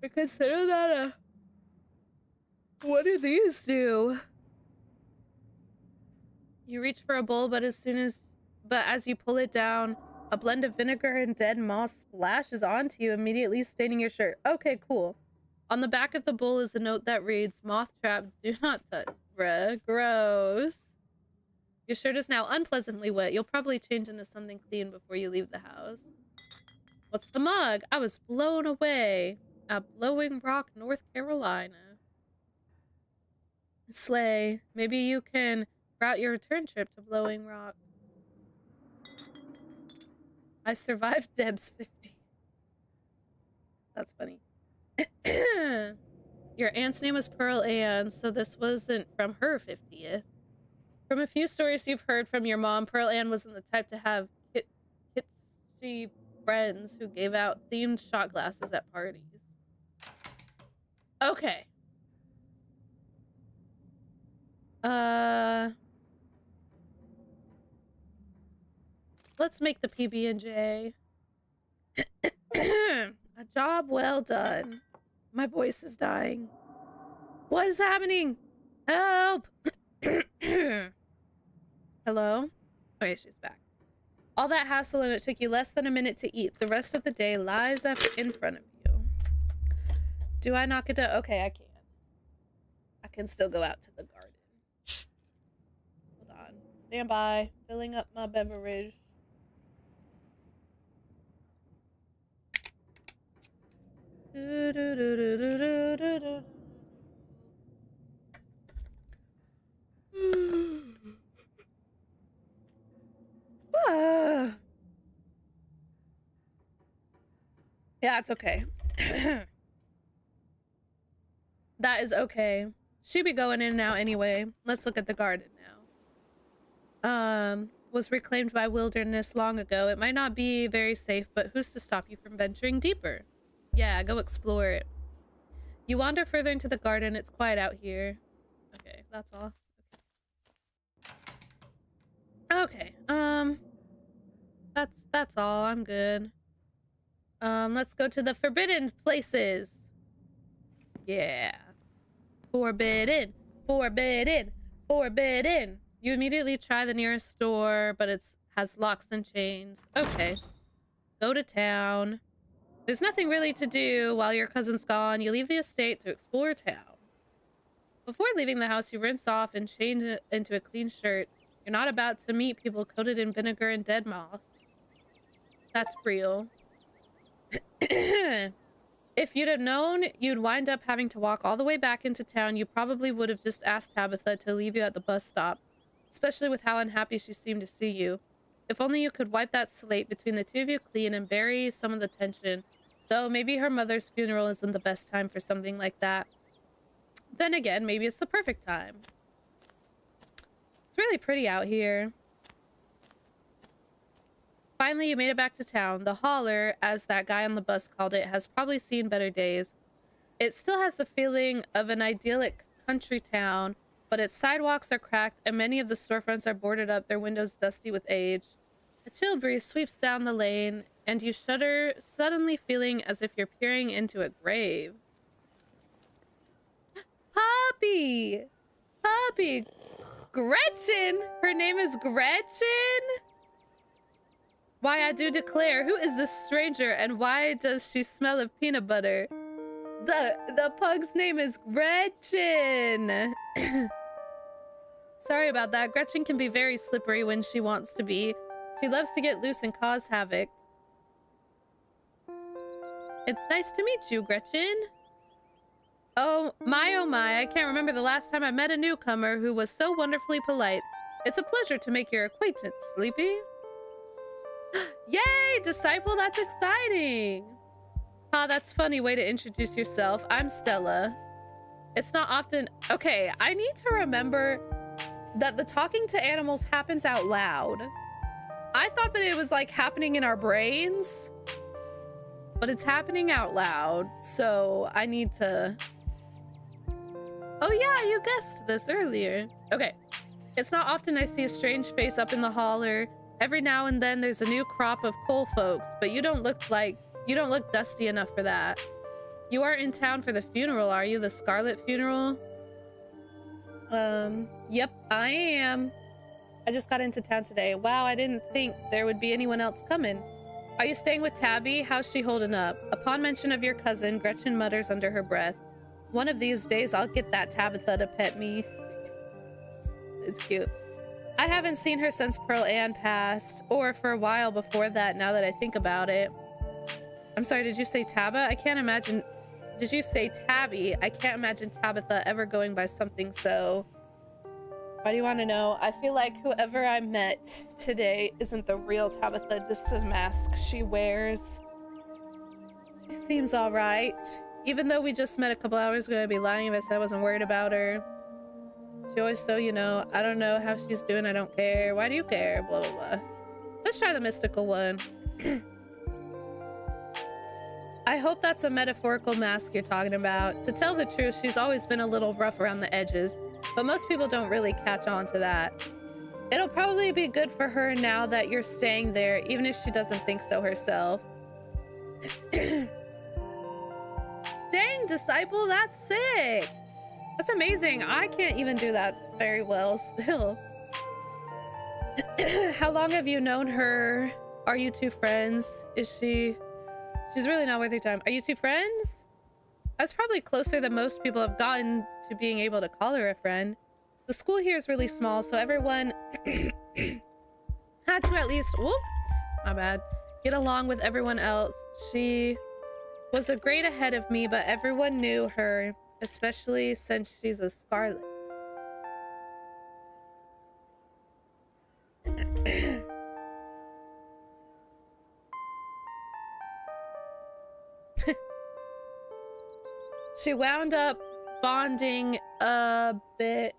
I consider that a... What do these do? You reach for a bowl, but as you pull it down, a blend of vinegar and dead moss splashes onto you, immediately staining your shirt. Okay, cool. On the back of the bowl is a note that reads, "Moth trap, do not touch." Bruh, gross. Your shirt is now unpleasantly wet. You'll probably change into something clean before you leave the house. What's the mug? I was blown away at Blowing Rock, North Carolina. Slay. Maybe you can route your return trip to Blowing Rock. I survived Deb's 50. That's funny. Your aunt's name was Pearl Ann, so this wasn't from her 50th. From a few stories you've heard from your mom, Pearl Ann wasn't the type to have kitschy friends who gave out themed shot glasses at parties. Okay. Let's make the PB&J. A job well done. My voice is dying. What is happening? Help! Hello? Okay, she's back. All that hassle and it took you less than a minute to eat. The rest of the day lies up in front of you. Do I knock it down? Okay, I can. I can still go out to the garden. Hold on. Stand by. Filling up my beverage. Do, do, do, do, do, do, do, do. Yeah, it's okay. That is okay. She'd be going in and out anyway. Let's look at the garden now. Was reclaimed by wilderness long ago. It might not be very safe, but who's to stop you from venturing deeper? Yeah, go explore it. You wander further into the garden. It's quiet out here. Okay, that's all. Okay. That's all. I'm good. Let's go to the forbidden places. Yeah. Forbidden. Forbidden. Forbidden. You immediately try the nearest store, but it has locks and chains. Okay. Go to town. There's nothing really to do while your cousin's gone. You leave the estate to explore town. Before leaving the house, you rinse off and change it into a clean shirt. You're not about to meet people coated in vinegar and dead moths. That's real. If you'd have known you'd wind up having to walk all the way back into town, you probably would have just asked Tabitha to leave you at the bus stop, especially with how unhappy she seemed to see you. If only you could wipe that slate between the two of you clean and bury some of the tension. Though maybe her mother's funeral isn't the best time for something like that. Then again, maybe it's the perfect time. It's really pretty out here. Finally, you made it back to town. The holler, as that guy on the bus called it, has probably seen better days. It still has the feeling of an idyllic country town, but its sidewalks are cracked and many of the storefronts are boarded up, their windows dusty with age. A chill breeze sweeps down the lane, and you shudder, suddenly feeling as if you're peering into a grave. Poppy! Poppy! Gretchen! Her name is Gretchen? Why, I do declare, who is this stranger and why does she smell of peanut butter? The pug's name is Gretchen! Sorry about that. Gretchen can be very slippery when she wants to be. She loves to get loose and cause havoc. It's nice to meet you, Gretchen. Oh my, I can't remember the last time I met a newcomer who was so wonderfully polite. It's a pleasure to make your acquaintance, Sleepy. Yay, Disciple, that's exciting. Ah, that's funny way to introduce yourself. I'm Stella. It's not often... Okay, I need to remember that the talking to animals happens out loud. I thought that it was like happening in our brains, but it's happening out loud, so I need to... Oh yeah, you guessed this earlier. Okay. It's not often I see a strange face up in the holler. Every now and then there's a new crop of coal folks, but you don't look dusty enough for that. You aren't in town for the funeral, are you? The Scarlet funeral? Yep, I am. I just got into town today. Wow, I didn't think there would be anyone else coming. Are you staying with Tabby? How's she holding up? Upon mention of your cousin, Gretchen mutters under her breath. One of these days, I'll get that Tabitha to pet me. It's cute. I haven't seen her since Pearl Ann passed, or for a while before that, now that I think about it. I'm sorry, did you say Taba? I can't imagine... Did you say Tabby? I can't imagine Tabitha ever going by something so... Why do you want to know? I feel like whoever I met today isn't the real Tabitha, just a mask she wears. She seems alright. Even though we just met a couple hours ago, I'd be lying if I said I wasn't worried about her. She always so, you know, I don't know how she's doing, I don't care. Why do you care? Blah, blah, blah. Let's try the mystical one. I hope that's a metaphorical mask you're talking about. To tell the truth, she's always been a little rough around the edges, but most people don't really catch on to that. It'll probably be good for her now that you're staying there, even if she doesn't think so herself. Dang, Disciple, that's sick. That's amazing. I can't even do that very well still. How long have you known her? Are you two friends? Is she... She's really not worth your time. Are you two friends? That's probably closer than most people have gotten to being able to call her a friend. The school here is really small, so everyone had to at least... Whoop! My bad. Get along with everyone else. She was a grade ahead of me, but everyone knew her, especially since she's a SCARELT. She wound up bonding a bit.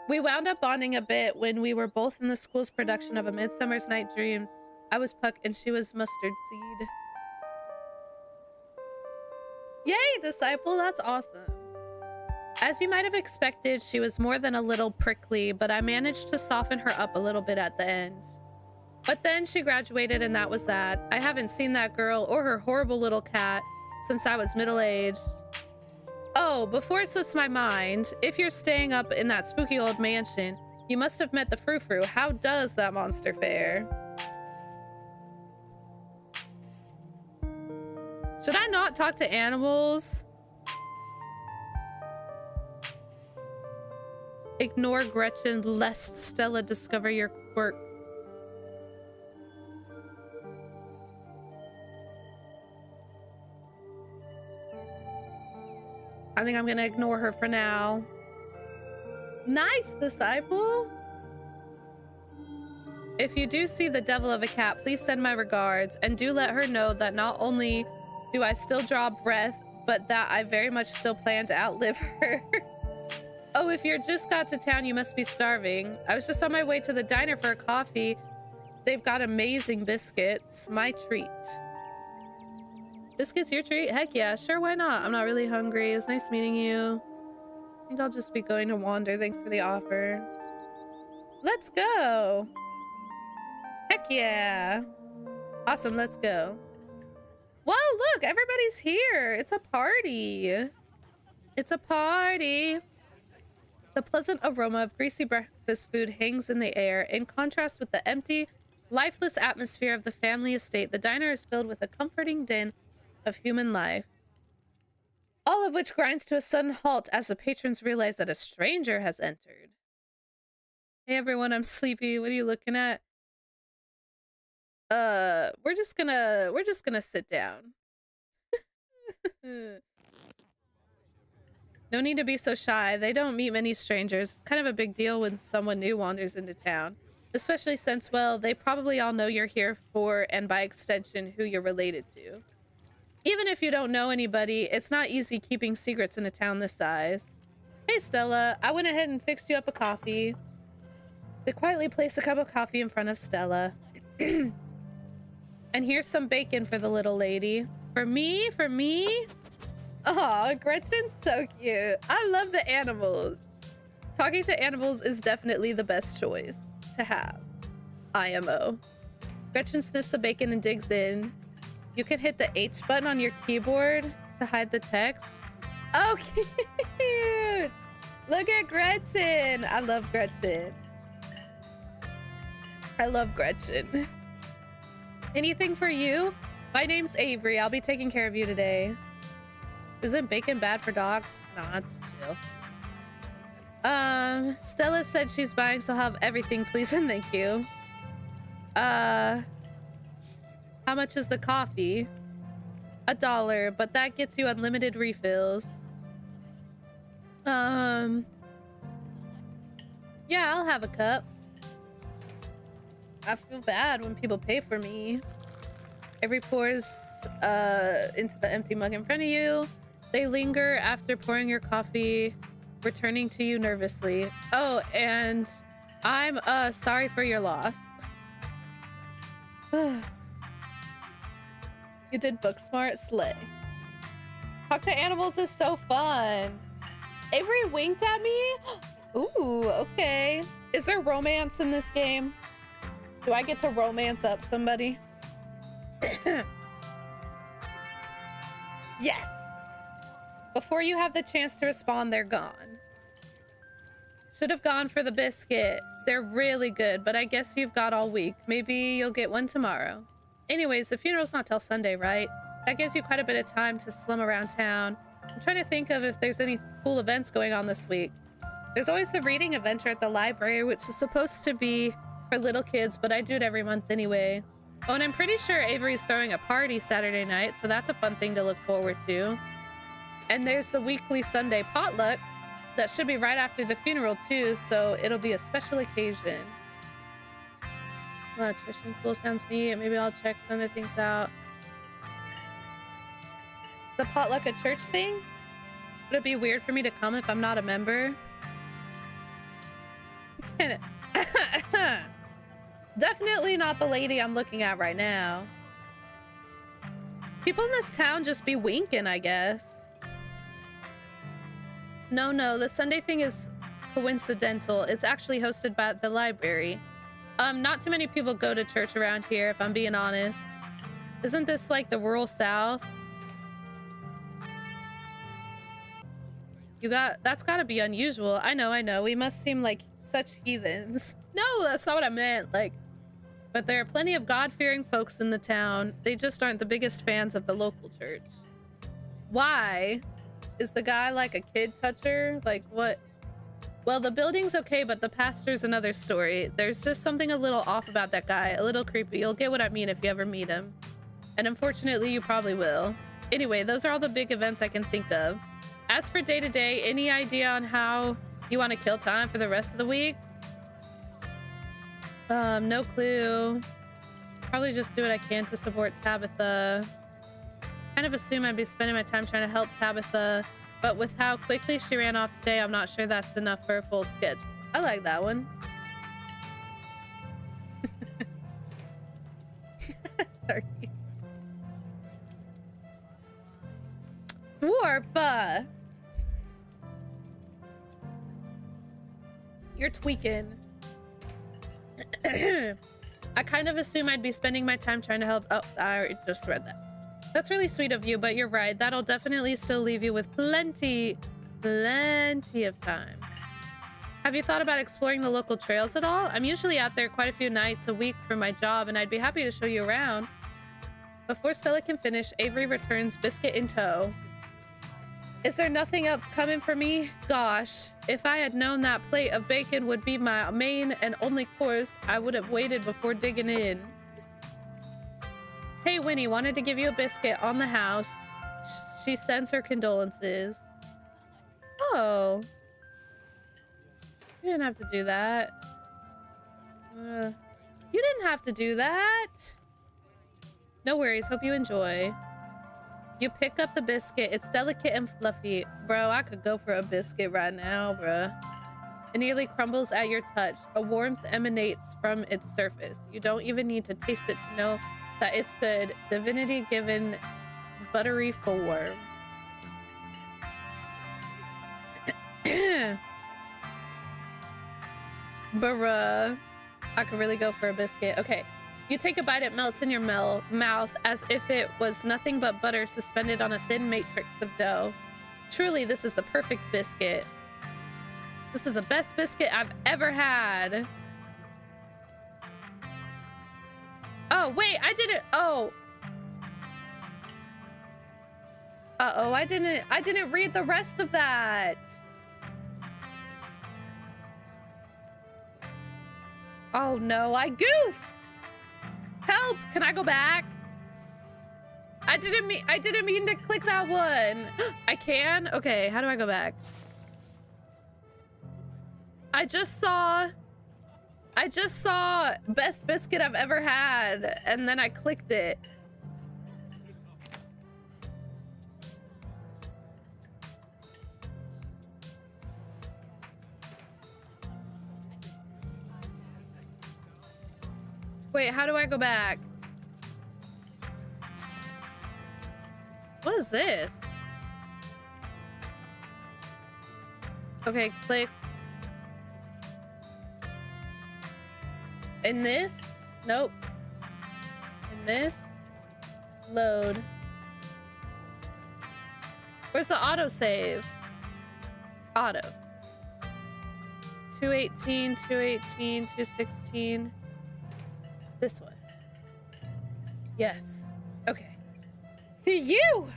We wound up bonding a bit when we were both in the school's production of A Midsummer's Night Dream. I was Puck and she was Mustard Seed. Yay, Disciple, that's awesome. As you might have expected, she was more than a little prickly, but I managed to soften her up a little bit at the end. But then she graduated and that was that. I haven't seen that girl or her horrible little cat since I was middle-aged. Oh, before it slips my mind, if you're staying up in that spooky old mansion, you must have met the frou-frou. How does that monster fare? Should I not talk to animals? Ignore Gretchen lest Stella discover your quirk. I think I'm gonna ignore her for now. Nice, Disciple. If you do see the devil of a cat, please send my regards and do let her know that not only do I still draw breath, but that I very much still plan to outlive her. Oh, if you just got to town, you must be starving. I was just on my way to the diner for a coffee. They've got amazing biscuits. My treat. Biscuits your treat? Heck yeah, sure, why not? I'm not really hungry. It was nice meeting you. I think I'll just be going to wander. Thanks for the offer. Let's go. Heck yeah. Awesome, let's go. Whoa, look, everybody's here. It's a party. It's a party. The pleasant aroma of greasy breakfast food hangs in the air. In contrast with the empty, lifeless atmosphere of the family estate, the diner is filled with a comforting din of human life, all of which grinds to a sudden halt as the patrons realize that a stranger has entered. Hey everyone, I'm sleepy. What are you looking at? We're just gonna sit down. No need to be so shy. They don't meet many strangers. It's kind of a big deal when someone new wanders into town, especially since, well, they probably all know you're here for, and by extension, who you're related to. Even if you don't know anybody, it's not easy keeping secrets in a town this size. Hey, Stella. I went ahead and fixed you up a coffee. They quietly place a cup of coffee in front of Stella. And here's some bacon for the little lady. For me? For me? Aw, Gretchen's so cute. I love the animals. Talking to animals is definitely the best choice to have. IMO. Gretchen sniffs the bacon and digs in. You can hit the H button on your keyboard to hide the text. Oh, cute! Look at Gretchen. I love Gretchen. I love Gretchen. Anything for you? My name's Avery. I'll be taking care of you today. Isn't bacon bad for dogs? Nah, it's chill. Stella said she's buying, so I'll have everything, please and thank you. How much is the coffee? $1, but that gets you unlimited refills. Yeah, I'll have a cup. I feel bad when people pay for me. Avery pours into the empty mug in front of you. They linger after pouring your coffee, returning to you nervously. Oh, and I'm sorry for your loss. You did book smart, slay. Talk to animals is so fun. Avery winked at me? Ooh, okay. Is there romance in this game? Do I get to romance up somebody? Yes! Before you have the chance to respond, they're gone. Should have gone for the biscuit. They're really good, but I guess you've got all week. Maybe you'll get one tomorrow. Anyways, the funeral's not till Sunday, right? That gives you quite a bit of time to slum around town. I'm trying to think of if there's any cool events going on this week. There's always the reading adventure at the library, which is supposed to be for little kids, but I do it every month anyway. Oh, and I'm pretty sure Avery's throwing a party Saturday night, so that's a fun thing to look forward to. And there's the weekly Sunday potluck that should be right after the funeral too, so it'll be a special occasion. Electrician pool sounds neat. Maybe I'll check some of the things out. The potluck a church thing? Would it be weird for me to come if I'm not a member? Definitely not the lady I'm looking at right now. People in this town just be winking, I guess. No, the Sunday thing is coincidental. It's actually hosted by the library. Not too many people go to church around here, if I'm being honest. Isn't this like the rural South? That's gotta be unusual. I know. We must seem like such heathens. No, that's not what I meant. But there are plenty of God-fearing folks in the town. They just aren't the biggest fans of the local church. Why? Is the guy like a kid toucher? Like what? Well, the building's okay, but the pastor's another story. There's just something a little off about that guy. A little creepy. You'll get what I mean if you ever meet him. And unfortunately, you probably will. Anyway, those are all the big events I can think of. As for day-to-day, any idea on how you want to kill time for the rest of the week? No clue. Probably just do what I can to support Tabitha. Kind of assume I'd be spending my time trying to help Tabitha, but with how quickly she ran off today, I'm not sure that's enough for a full schedule. I like that one. Sorry. Dwarf! You're tweaking. I kind of assume I'd be spending my time trying to help. Oh, I just read that. That's really sweet of you, but you're right. That'll definitely still leave you with plenty of time. Have you thought about exploring the local trails at all? I'm usually out there quite a few nights a week for my job, and I'd be happy to show you around. Before Stella can finish, Avery returns, biscuit in tow. Is there nothing else coming for me? Gosh, if I had known that plate of bacon would be my main and only course, I would have waited before digging in. Hey, Winnie, wanted to give you a biscuit on the house. She sends her condolences. Oh. You didn't have to do that. You didn't have to do that. No worries. Hope you enjoy. You pick up the biscuit. It's delicate and fluffy. Bro, I could go for a biscuit right now, bruh. It nearly crumbles at your touch. A warmth emanates from its surface. You don't even need to taste it to know that it's good. Divinity given buttery form. Bruh. I could really go for a biscuit. Okay. You take a bite, it melts in your mouth as if it was nothing but butter suspended on a thin matrix of dough. Truly, this is the perfect biscuit. This is the best biscuit I've ever had. Oh, wait, I didn't. Oh. Uh-oh, I didn't read the rest of that. Oh no, I goofed. Help! Can I go back? I didn't mean to click that one. I can? Okay, how do I go back? I just saw best biscuit I've ever had, and then I clicked it. Wait, how do I go back? What is this? Okay, click. In this? Nope. In this? Load. Where's the autosave? Auto. 218, 218, 216. This one. Yes. Okay. For you!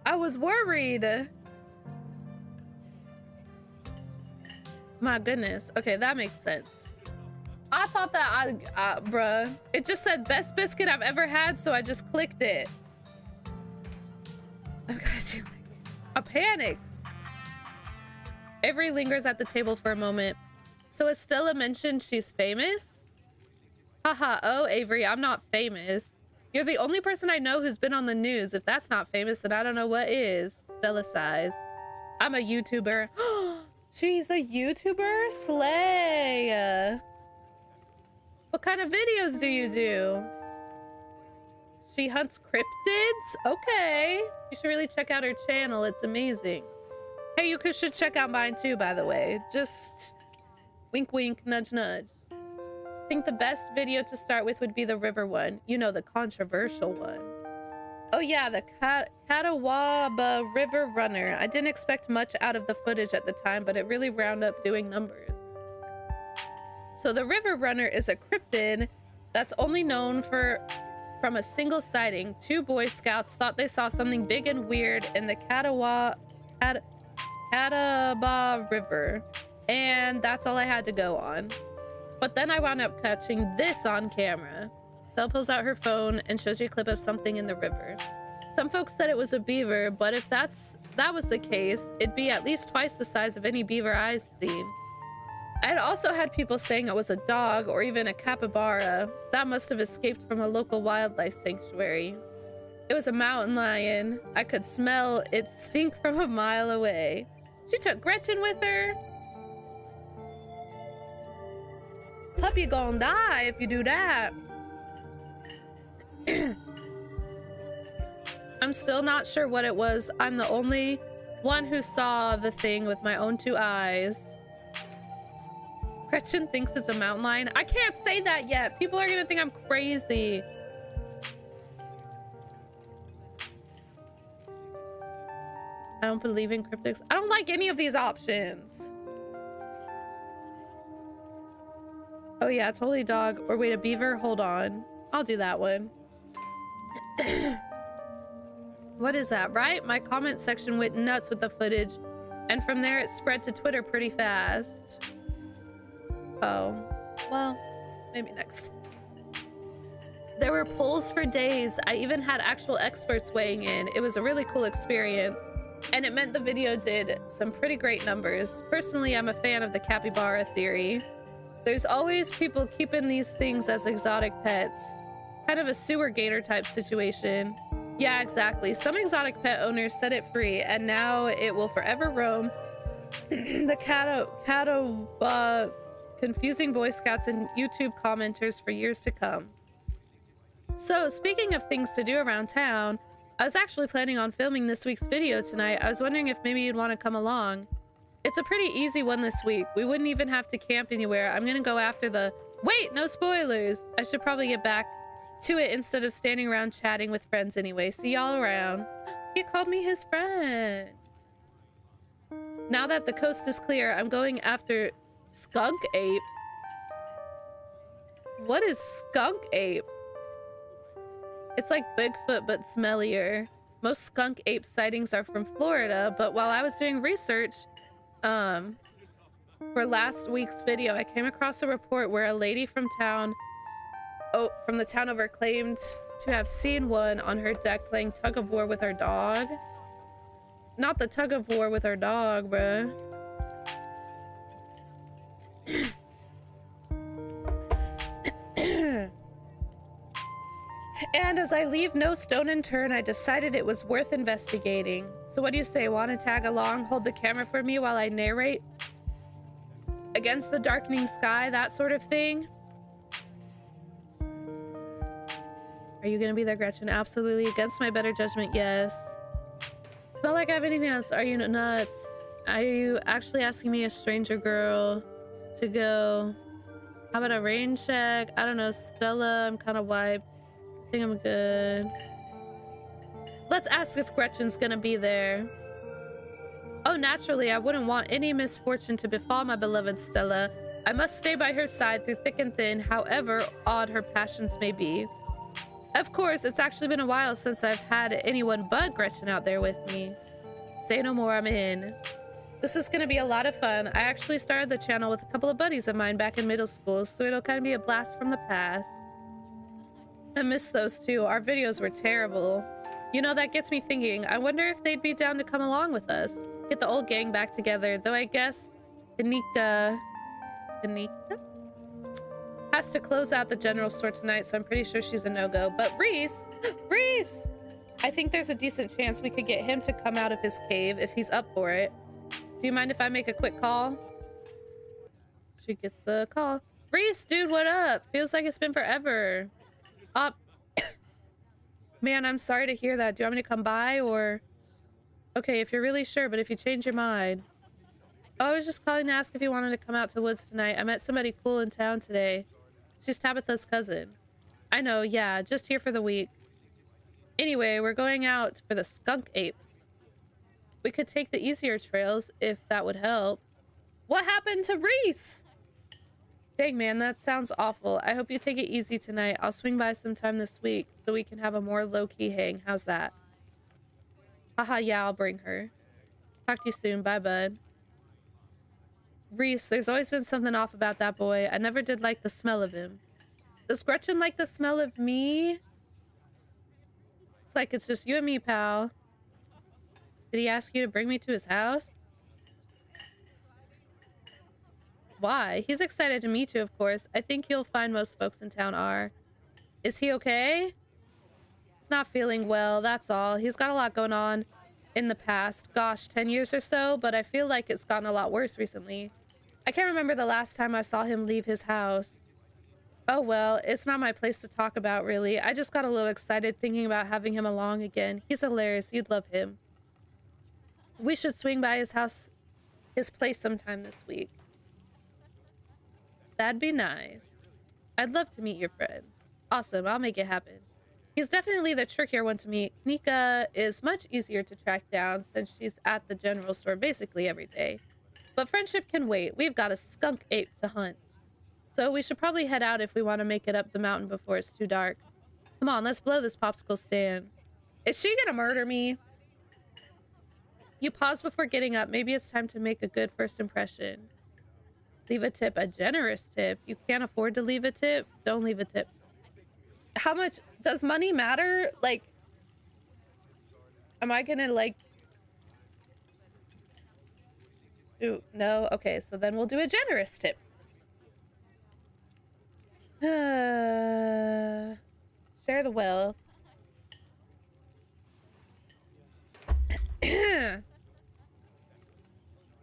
I was worried. My goodness. Okay, that makes sense. I thought that bruh. It just said best biscuit I've ever had, so I just clicked it. I panicked. Avery lingers at the table for a moment. So as Stella mentioned, she's famous? Haha, oh, Avery, I'm not famous. You're the only person I know who's been on the news. If that's not famous, then I don't know what is. Stella sighs. I'm a YouTuber. She's a YouTuber? Slay. What kind of videos do you do? She hunts cryptids? Okay. You should really check out her channel. It's amazing. Hey, you should check out mine too, by the way. Just wink, wink, nudge, nudge. I think the best video to start with would be the river one. You know, the controversial one. Oh yeah, the Catawba River Runner. I didn't expect much out of the footage at the time, but it really wound up doing numbers. So the River Runner is a cryptid that's only known from a single sighting. 2 Boy Scouts thought they saw something big and weird in the Catawba River, and that's all I had to go on. But then I wound up catching this on camera. Sel pulls out her phone and shows you a clip of something in the river. Some folks said it was a beaver, but if that was the case, it'd be at least twice the size of any beaver I've seen. I had also had people saying it was a dog or even a capybara. That must have escaped from a local wildlife sanctuary. It was a mountain lion. I could smell its stink from a mile away. She took Gretchen with her. Puppy gonna die if you do that. I'm still not sure what it was. I'm the only one who saw the thing with my own 2 eyes. Gretchen thinks it's a mountain lion. I can't say that yet. People are gonna think I'm crazy. I don't believe in cryptics. I don't like any of these options. Oh yeah, totally dog. Or wait, a beaver? Hold on. I'll do that one. What is that, right? My comment section went nuts with the footage, and from there it spread to Twitter pretty fast. Oh, well, maybe next. There were polls for days. I even had actual experts weighing in. It was a really cool experience, and it meant the video did some pretty great numbers. Personally, I'm a fan of the capybara theory. There's always people keeping these things as exotic pets. Kind of a sewer gator type situation. Yeah, exactly. Some exotic pet owners set it free, and now it will forever roam the Catawba, confusing Boy Scouts and YouTube commenters for years to come. So, speaking of things to do around town, I was actually planning on filming this week's video tonight. I was wondering if maybe you'd want to come along. It's a pretty easy one this week. We wouldn't even have to camp anywhere. I'm gonna go after the... Wait, no spoilers! I should probably get back to it instead of standing around chatting with friends anyway. See y'all around. He called me his friend. Now that the coast is clear, I'm going after Skunk Ape. What is Skunk Ape? It's like Bigfoot, but smellier. Most skunk ape sightings are from Florida, but while I was doing research for last week's video, I came across a report where a lady from the town over claimed to have seen one on her deck playing tug of war with her dog. Not the tug of war with her dog, bruh. And as I leave no stone unturned, I decided it was worth investigating. So what do you say? Want to tag along? Hold the camera for me while I narrate? Against the darkening sky, that sort of thing? Are you gonna be there, Gretchen? Absolutely. Against my better judgment, yes. It's not like I have anything else. Are you nuts? Are you actually asking me, a stranger girl, to go? How about a rain check? I don't know, Stella, I'm kind of wiped. I think I'm good. Let's ask if Gretchen's gonna be there. Oh, naturally, I wouldn't want any misfortune to befall my beloved Stella. I must stay by her side through thick and thin, however odd her passions may be. Of course, it's actually been a while since I've had anyone but Gretchen out there with me. Say no more, I'm in. This is gonna be a lot of fun. I actually started the channel with a couple of buddies of mine back in middle school, so it'll kind of be a blast from the past. I miss those too. Our videos were terrible. You know, that gets me thinking. I wonder if they'd be down to come along with us. Get the old gang back together. Though I guess Kanika has to close out the general store tonight, so I'm pretty sure she's a no-go. But Reese! Reese! I think there's a decent chance we could get him to come out of his cave if he's up for it. Do you mind if I make a quick call? She gets the call. Reese, dude, what up? Feels like it's been forever. Man, I'm sorry to hear that. Do you want me to come by or... Okay, if you're really sure, but if you change your mind. Oh, I was just calling to ask if you wanted to come out to Woods tonight. I met somebody cool in town today. She's Tabitha's cousin. I know, yeah, just here for the week. Anyway, we're going out for the skunk ape. We could take the easier trails if that would help. What happened to Reese? Dang, man, that sounds awful. I hope you take it easy tonight. I'll swing by sometime this week so we can have a more low-key hang. How's that? Haha, yeah, I'll bring her. Talk to you soon. Bye, bud. Reese, there's always been something off about that boy. I never did like the smell of him. Does Gretchen like the smell of me? It's like it's just you and me, pal. Did he ask you to bring me to his house? Why? He's excited to meet you, of course. I think you'll find most folks in town are. Is he okay? He's not feeling well, that's all. He's got a lot going on in the past. Gosh, 10 years or so, but I feel like it's gotten a lot worse recently. I can't remember the last time I saw him leave his house. Oh well, it's not my place to talk about, really. I just got a little excited thinking about having him along again. He's hilarious. You'd love him. We should swing by his place sometime this week. That'd be nice. I'd love to meet your friends. Awesome, I'll make it happen. He's definitely the trickier one to meet. Kanika is much easier to track down since she's at the general store basically every day. But friendship can wait. We've got a skunk ape to hunt. So we should probably head out if we want to make it up the mountain before it's too dark. Come on, let's blow this popsicle stand. Is she gonna murder me? You pause before getting up. Maybe it's time to make a good first impression. Leave a tip, a generous tip. You can't afford to leave a tip? Don't leave a tip. How much does money matter? Like, am I gonna like do no? Okay, so then we'll do a generous tip. Share the wealth.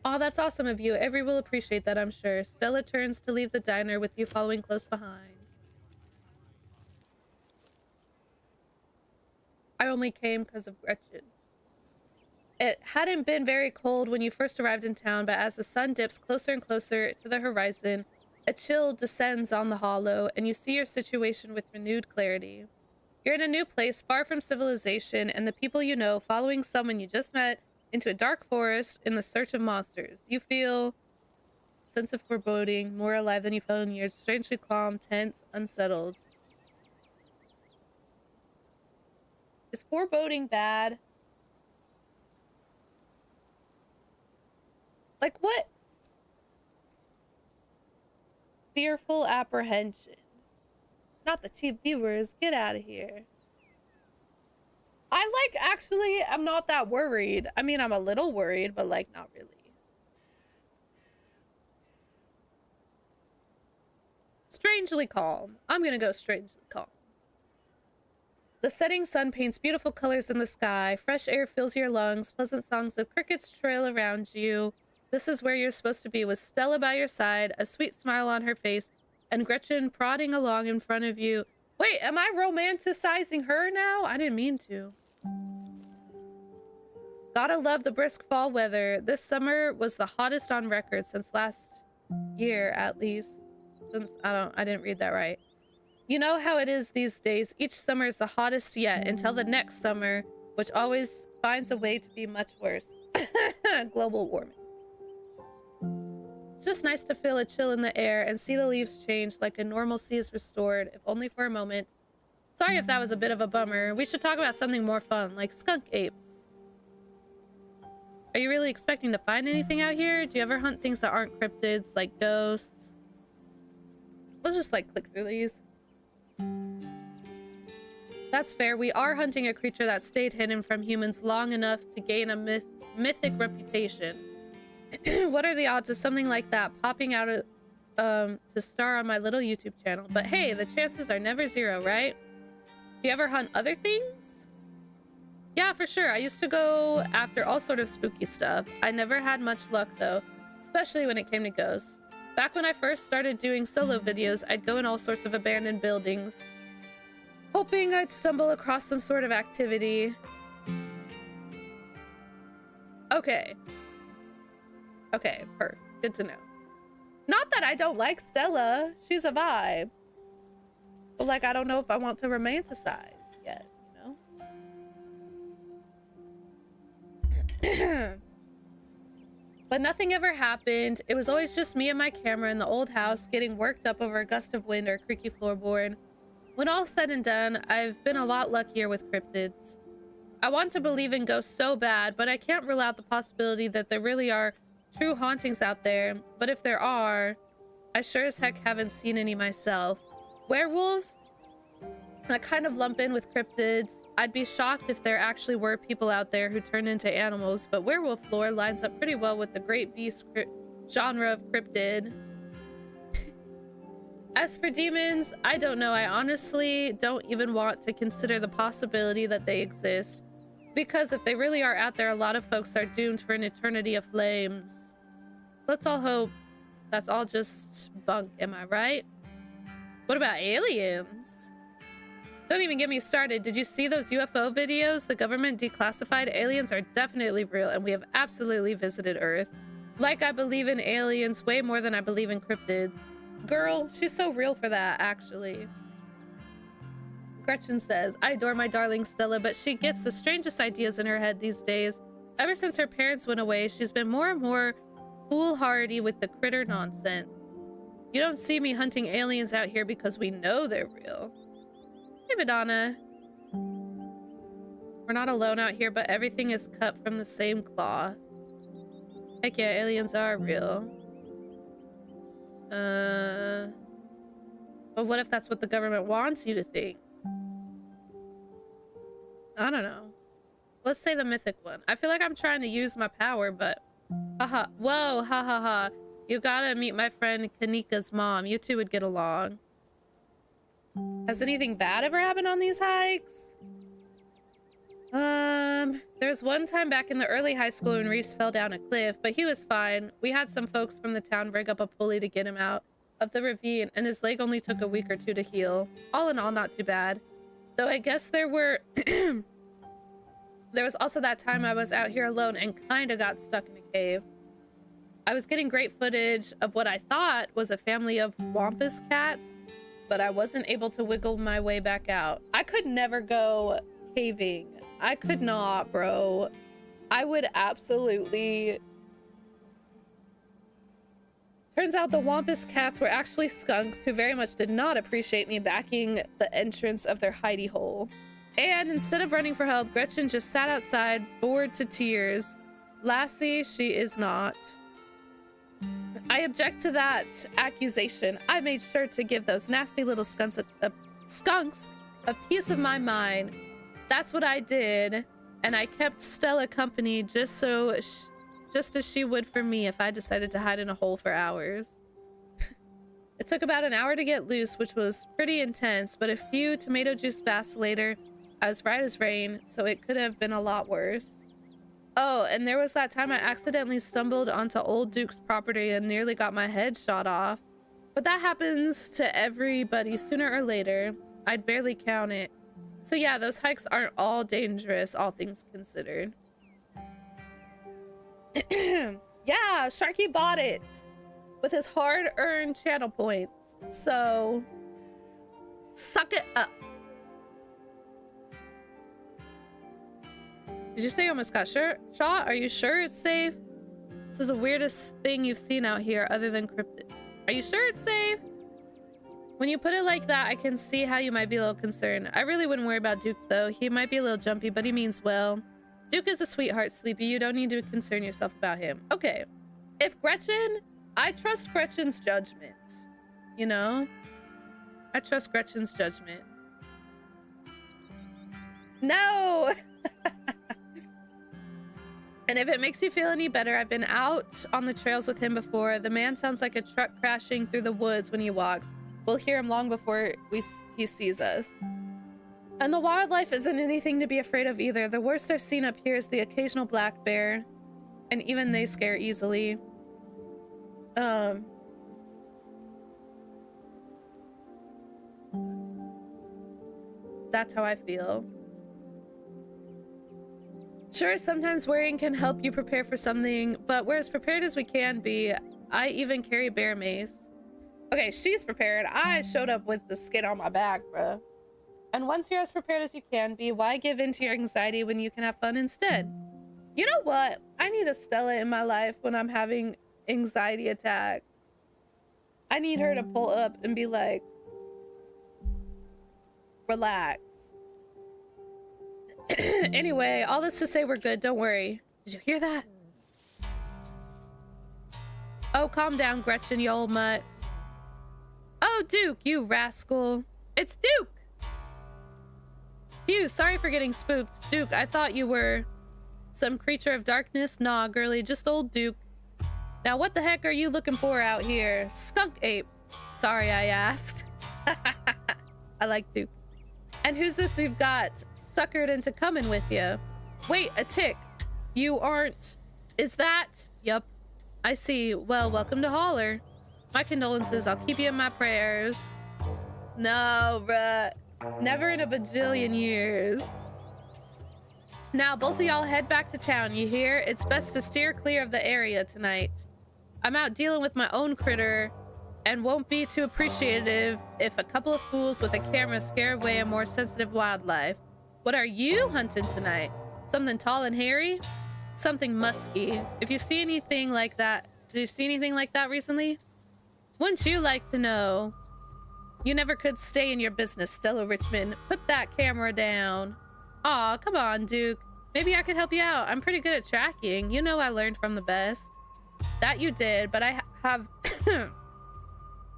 Oh, that's awesome of you. Avery will appreciate that, I'm sure. Stella turns to leave the diner with you following close behind. I only came because of Gretchen. It hadn't been very cold when you first arrived in town, but as the sun dips closer and closer to the horizon, a chill descends on the hollow, and you see your situation with renewed clarity. You're in a new place, far from civilization, and the people you know, following someone you just met into a dark forest in the search of monsters. You feel a sense of foreboding, more alive than you felt in years, strangely calm, tense, unsettled. Is foreboding bad? Like what? Fearful apprehension. Not the cheap viewers. Get out of here. Actually, I'm not that worried. I mean, I'm a little worried, but like not really. Strangely calm. I'm gonna go strangely calm. The setting sun paints beautiful colors in the sky. Fresh air fills your lungs. Pleasant songs of crickets trail around you. This is where you're supposed to be, with Stella by your side, a sweet smile on her face, and Gretchen prodding along in front of you. Wait, am I romanticizing her now? I didn't mean to. Gotta love the brisk fall weather. This summer was the hottest on record since last year, at least. Since, I didn't read that right. You know how it is these days. Each summer is the hottest yet until the next summer, which always finds a way to be much worse. Global warming. It's just nice to feel a chill in the air and see the leaves change like a normalcy is restored, if only for a moment. Sorry if that was a bit of a bummer. We should talk about something more fun, like skunk apes. Are you really expecting to find anything out here? Do you ever hunt things that aren't cryptids, like ghosts? We'll just like click through these. That's fair. We are hunting a creature that stayed hidden from humans long enough to gain a mythic reputation. What are the odds of something like that popping out to star on my little YouTube channel? But hey, the chances are never zero, right? Do you ever hunt other things? Yeah, for sure. I used to go after all sort of spooky stuff. I never had much luck though, especially when it came to ghosts. Back when I first started doing solo videos, I'd go in all sorts of abandoned buildings, hoping I'd stumble across some sort of activity. Okay. Okay, perfect. Good to know. Not that I don't like Stella. She's a vibe. But like, I don't know if I want to romanticize yet, you know? But nothing ever happened. It was always just me and my camera in the old house getting worked up over a gust of wind or a creaky floorboard. When all's said and done, I've been a lot luckier with cryptids. I want to believe in ghosts so bad, but I can't rule out the possibility that there really are true hauntings out there. But if there are, I sure as heck haven't seen any myself. Werewolves? That kind of lump in with cryptids. I'd be shocked if there actually were people out there who turn into animals, but werewolf lore lines up pretty well with the great beast genre of cryptid. As for demons, I don't know. I honestly don't even want to consider the possibility that they exist, because if they really are out there, a lot of folks are doomed for an eternity of flames. So let's all hope that's all just bunk, am I right? What about aliens? Don't even get me started. Did you see those UFO videos? The government declassified. Aliens are definitely real, and we have absolutely visited Earth. Like, I believe in aliens way more than I believe in cryptids. Girl, she's so real for that, actually. Gretchen says, I adore my darling Stella, but she gets the strangest ideas in her head these days. Ever since her parents went away, she's been more and more foolhardy with the critter nonsense. You don't see me hunting aliens out here because we know they're real. Hey, Vidana. We're not alone out here, but everything is cut from the same cloth. Heck yeah, aliens are real. But what if that's what the government wants you to think? I don't know. Let's say the mythic one. I feel like I'm trying to use my power, but... Haha. Whoa, ha ha ha. You gotta meet my friend Kanika's mom. You two would get along. Has anything bad ever happened on these hikes? There's one time back in the early high school when Reese fell down a cliff, but he was fine. We had some folks from the town rig up a pulley to get him out of the ravine, and his leg only took a week or two to heal. All in all, not too bad. Though I guess there were... There was also that time I was out here alone and kinda got stuck in a cave. I was getting great footage of what I thought was a family of wampus cats, but I wasn't able to wiggle my way back out. I could never go caving. I could not, bro. I would absolutely... Turns out the wampus cats were actually skunks who very much did not appreciate me backing the entrance of their hidey hole. And instead of running for help, Gretchen just sat outside, bored to tears. Lassie, she is not. I object to that accusation. I made sure to give those nasty little skunks a piece of my mind. That's what I did, and I kept Stella company just as she would for me if I decided to hide in a hole for hours. It took about an hour to get loose, which was pretty intense, but a few tomato juice baths later, I was right as rain, so it could have been a lot worse. Oh, and there was that time I accidentally stumbled onto old Duke's property and nearly got my head shot off. But that happens to everybody sooner or later. I'd barely count it. So yeah, those hikes aren't all dangerous, all things considered. Yeah, Sharky bought it with his hard-earned channel points. So, suck it up. Did you say you almost got shot? Are you sure it's safe? This is the weirdest thing you've seen out here other than cryptids. Are you sure it's safe? When you put it like that, I can see how you might be a little concerned. I really wouldn't worry about Duke, though. He might be a little jumpy, but he means well. Duke is a sweetheart, Sleepy. You don't need to concern yourself about him. Okay. If Gretchen... I trust Gretchen's judgment. You know? I trust Gretchen's judgment. No! And if it makes you feel any better, I've been out on the trails with him before. The man sounds like a truck crashing through the woods when he walks. We'll hear him long before he sees us. And the wildlife isn't anything to be afraid of either. The worst I've seen up here is the occasional black bear. And even they scare easily. That's how I feel. Sure, sometimes worrying can help you prepare for something, but we're as prepared as we can be. I even carry bear mace. Okay, she's prepared. I showed up with the skin on my back, bruh. And once you're as prepared as you can be, why give in to your anxiety when you can have fun instead? You know what? I need a Stella in my life when I'm having anxiety attacks. I need her to pull up and be like, relax. Anyway, all this to say we're good. Don't worry. Did you hear that? Oh, calm down, Gretchen, you old mutt. Oh, Duke, you rascal. It's Duke! Phew, sorry for getting spooked. Duke, I thought you were some creature of darkness. Nah, girly, just old Duke. Now, what the heck are you looking for out here? Skunk ape. Sorry, I asked. I like Duke. And who's this you've got suckered into coming with you? Wait, a tick. You aren't... Is that... Yup. I see. Well, welcome to Holler. My condolences. I'll keep you in my prayers. No, bruh. Never in a bajillion years. Now, both of y'all head back to town, you hear? It's best to steer clear of the area tonight. I'm out dealing with my own critter and won't be too appreciative if a couple of fools with a camera scare away a more sensitive wildlife. What are you hunting tonight? Something tall and hairy? Something musky. If you see anything like that, did you see anything like that recently? Wouldn't you like to know? You never could stay in your business, Stella Richmond. Put that camera down. Aw, come on, Duke. Maybe I could help you out. I'm pretty good at tracking. You know I learned from the best. That you did, but I have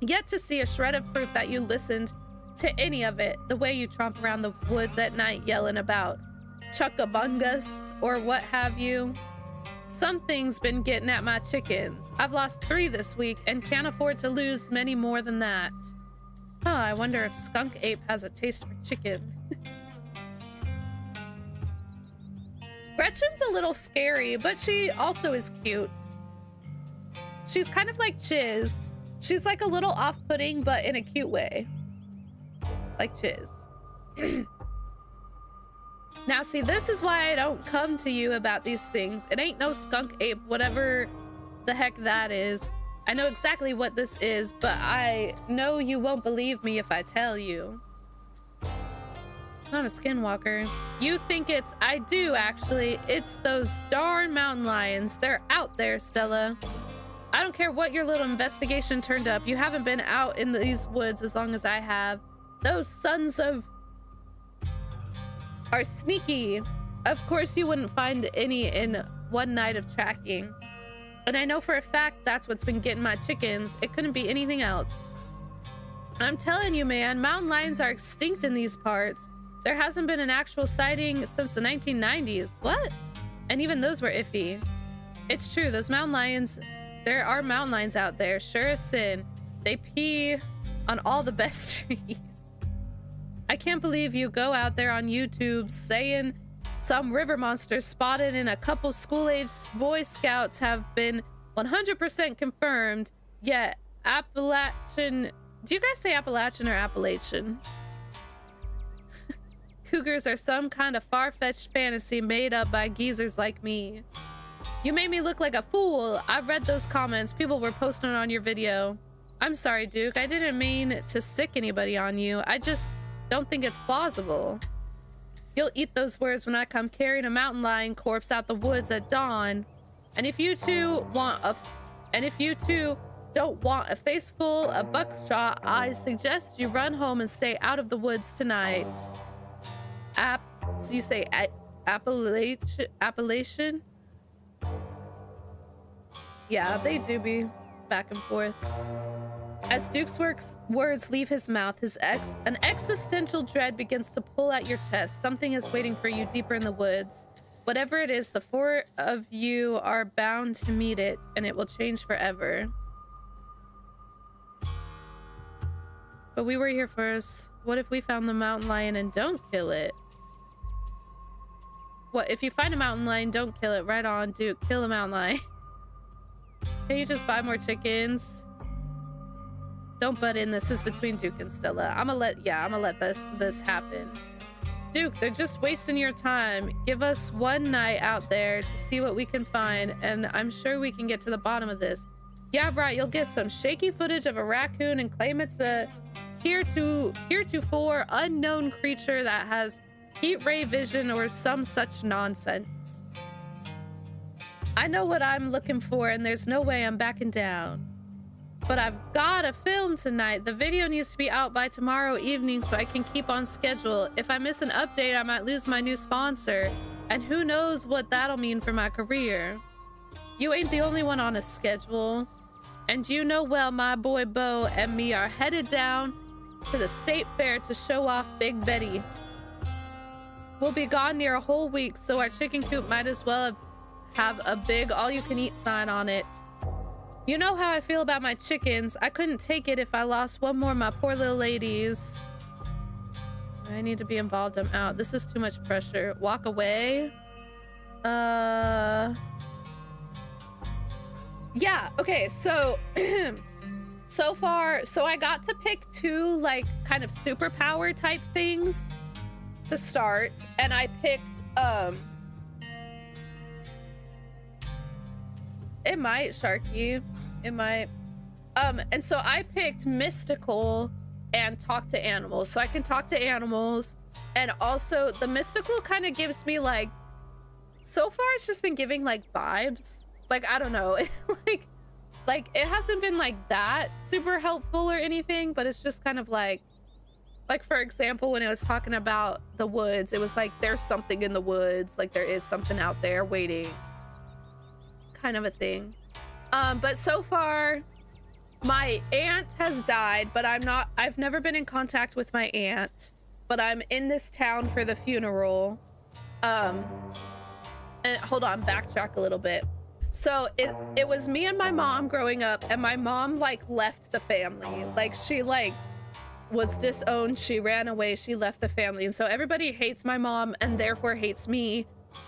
yet to see a shred of proof that you listened to any of it. The way you tromp around the woods at night yelling about chuckabungus or what have you. Something's been getting at my chickens. I've lost 3 this week and can't afford to lose many more than that. Oh, I wonder if Skunk Ape has a taste for chicken. Gretchen's a little scary, but she also is cute. She's kind of like Chiz. She's like a little off-putting, but in a cute way. Like Chiz. Now, see, this is why I don't come to you about these things. It ain't no Skunk Ape, whatever the heck that is. I know exactly what this is, but I know you won't believe me if I tell you. Not a skinwalker. You think it's... I do, actually. It's those darn mountain lions. They're out there, Stella. I don't care what your little investigation turned up. You haven't been out in these woods as long as I have. Those sons of... are sneaky. Of course you wouldn't find any in one night of tracking. And I know for a fact that's what's been getting my chickens. It couldn't be anything else. I'm telling you, man, mountain lions are extinct in these parts. There hasn't been an actual sighting since the 1990s. What? And even those were iffy. It's true, those mountain lions, there are mountain lions out there, sure as sin. They pee on all the best trees. I can't believe you go out there on YouTube saying some river monster spotted in a couple school-age Boy Scouts have been 100% confirmed, yet Appalachian... Do you guys say Appalachian or Appalachian? Cougars are some kind of far-fetched fantasy made up by geezers like me. You made me look like a fool. I've read those comments people were posting on your video. I'm sorry, Duke. I didn't mean to sick anybody on you. I just don't think it's plausible. You'll eat those words when I come carrying a mountain lion corpse out the woods at dawn. And if you two don't want a face full of buckshot, I suggest you run home and stay out of the woods tonight. So you say Appalachian? Yeah, they do be back and forth. As Duke's words leave his mouth, an existential dread begins to pull at your chest. Something is waiting for you deeper in the woods. Whatever it is, the four of you are bound to meet it, and it will change forever. But we were here first. What if we found the mountain lion and don't kill it? What if you find a mountain lion, don't kill it? Right on, Duke. Kill the mountain lion. Can you just buy more chickens? Don't butt in. This is between Duke and Stella. I'm gonna let this happen. Duke, they're just wasting your time. Give us one night out there to see what we can find, and I'm sure we can get to the bottom of this. Yeah, right. You'll get some shaky footage of a raccoon and claim it's a heretofore unknown creature that has heat ray vision or some such nonsense. I know what I'm looking for, and there's no way I'm backing down. But I've got a film tonight. The video needs to be out by tomorrow evening so I can keep on schedule. If I miss an update, I might lose my new sponsor. And who knows what that'll mean for my career. You ain't the only one on a schedule. And you know well my boy Bo and me are headed down to the state fair to show off Big Betty. We'll be gone near a whole week, so our chicken coop might as well have a big all-you-can-eat sign on it. You know how I feel about my chickens. I couldn't take it if I lost one more of my poor little ladies. So I need to be involved. I'm out. This is too much pressure. Walk away. Yeah, okay, so so far, so I got to pick two like kind of superpower type things to start, and I picked it might, Sharky. It might. And so I picked mystical and talk to animals. So I can talk to animals. And also the mystical kind of gives me like, so far it's just been giving like vibes. Like, I don't know. like it hasn't been like that super helpful or anything, but it's just kind of like for example, when it was talking about the woods, it was like, there's something in the woods. Like there is something out there waiting. Kind of a thing. But so far my aunt has died, but I've never been in contact with my aunt, but I'm in this town for the funeral. And hold on, backtrack a little bit. So it was me and my mom growing up, and my mom like left the family. Like she like was disowned, she ran away, she left the family, and so everybody hates my mom and therefore hates me.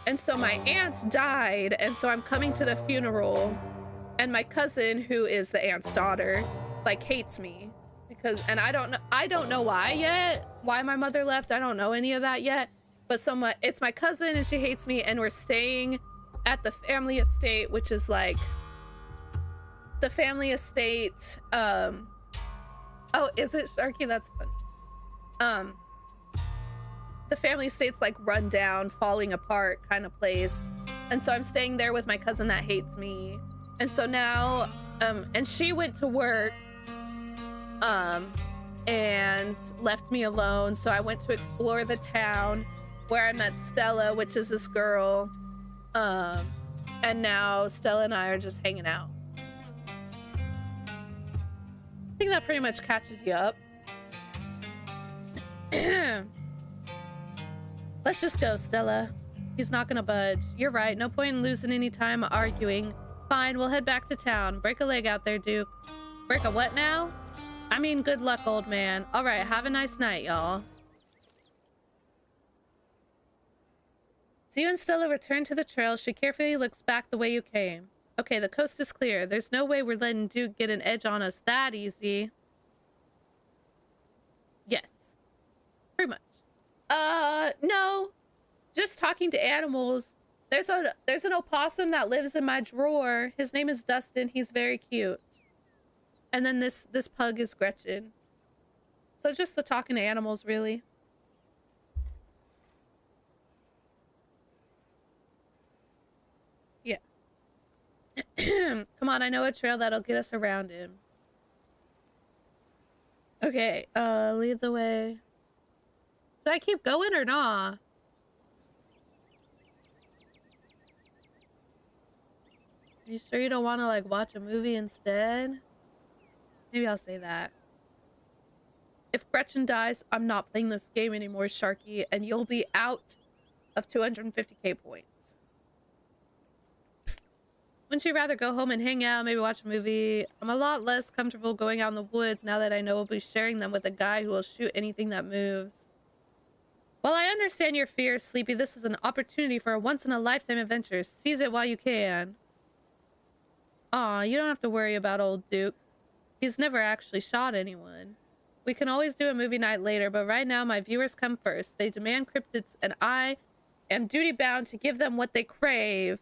And so my aunt died, and so I'm coming to the funeral, and my cousin, who is the aunt's daughter, like hates me because, and I don't know why yet, why my mother left. I don't know any of that yet, but it's my cousin and she hates me, and we're staying at the family estate, which is like the family estate. Oh, is it, Sharky? That's funny. The family estate's like run down, falling apart kind of place, and so I'm staying there with my cousin that hates me. And so now and she went to work and left me alone, so I went to explore the town where I met Stella, which is this girl, and now Stella and I are just hanging out. I think that pretty much catches you up. Let's just go, Stella. He's not gonna budge. You're right. No point in losing any time arguing. Fine, we'll head back to town. Break a leg out there, Duke. Break a what now? I mean, good luck, old man. All right, have a nice night, y'all. So you and Stella return to the trail. She carefully looks back the way you came. Okay, the coast is clear. There's no way we're letting Duke get an edge on us that easy. Yes. Pretty much. No. Just talking to animals. There's an opossum that lives in my drawer. His name is Dustin. He's very cute. And then this pug is Gretchen. So just the talking to animals, really. Yeah. Come on, I know a trail that'll get us around him. Okay, lead the way. Should I keep going or not? Are you sure you don't want to, like, watch a movie instead? Maybe I'll say that. If Gretchen dies, I'm not playing this game anymore, Sharky, and you'll be out of 250k points. Wouldn't you rather go home and hang out, maybe watch a movie? I'm a lot less comfortable going out in the woods now that I know we'll be sharing them with a guy who will shoot anything that moves. While I understand your fears, Sleepy, this is an opportunity for a once-in-a-lifetime adventure. Seize it while you can. Aw, you don't have to worry about old Duke. He's never actually shot anyone. We can always do a movie night later, but right now my viewers come first. They demand cryptids, and I am duty-bound to give them what they crave.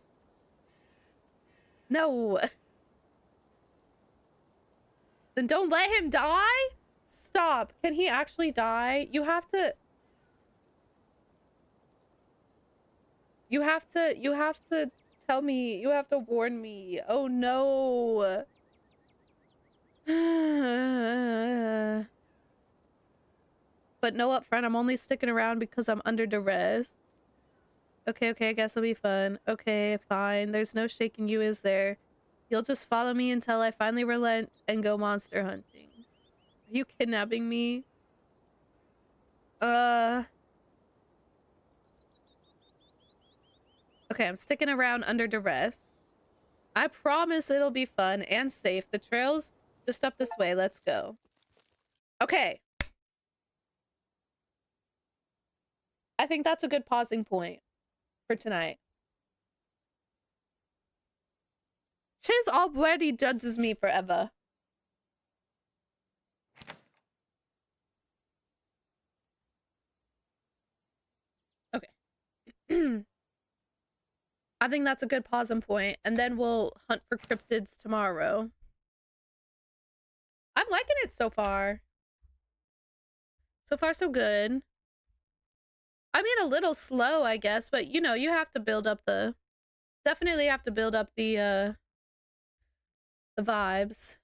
No. Then don't let him die? Stop. Can he actually die? You have to tell me. You have to warn me. Oh no. But no upfront. I'm only sticking around because I'm under duress. Okay, I guess it'll be fun. Okay, fine. There's no shaking you, is there? You'll just follow me until I finally relent and go monster hunting. Are you kidnapping me? Okay, I'm sticking around under duress. I promise it'll be fun and safe. The trail's just up this way. Let's go. Okay. I think that's a good pausing point for tonight. Chiz already judges me forever. Okay. I think that's a good pausing point, and then we'll hunt for cryptids tomorrow. I'm liking it so far. So far, so good. I mean, a little slow, I guess, but you know, you have to build up the... Definitely have to build up the vibes.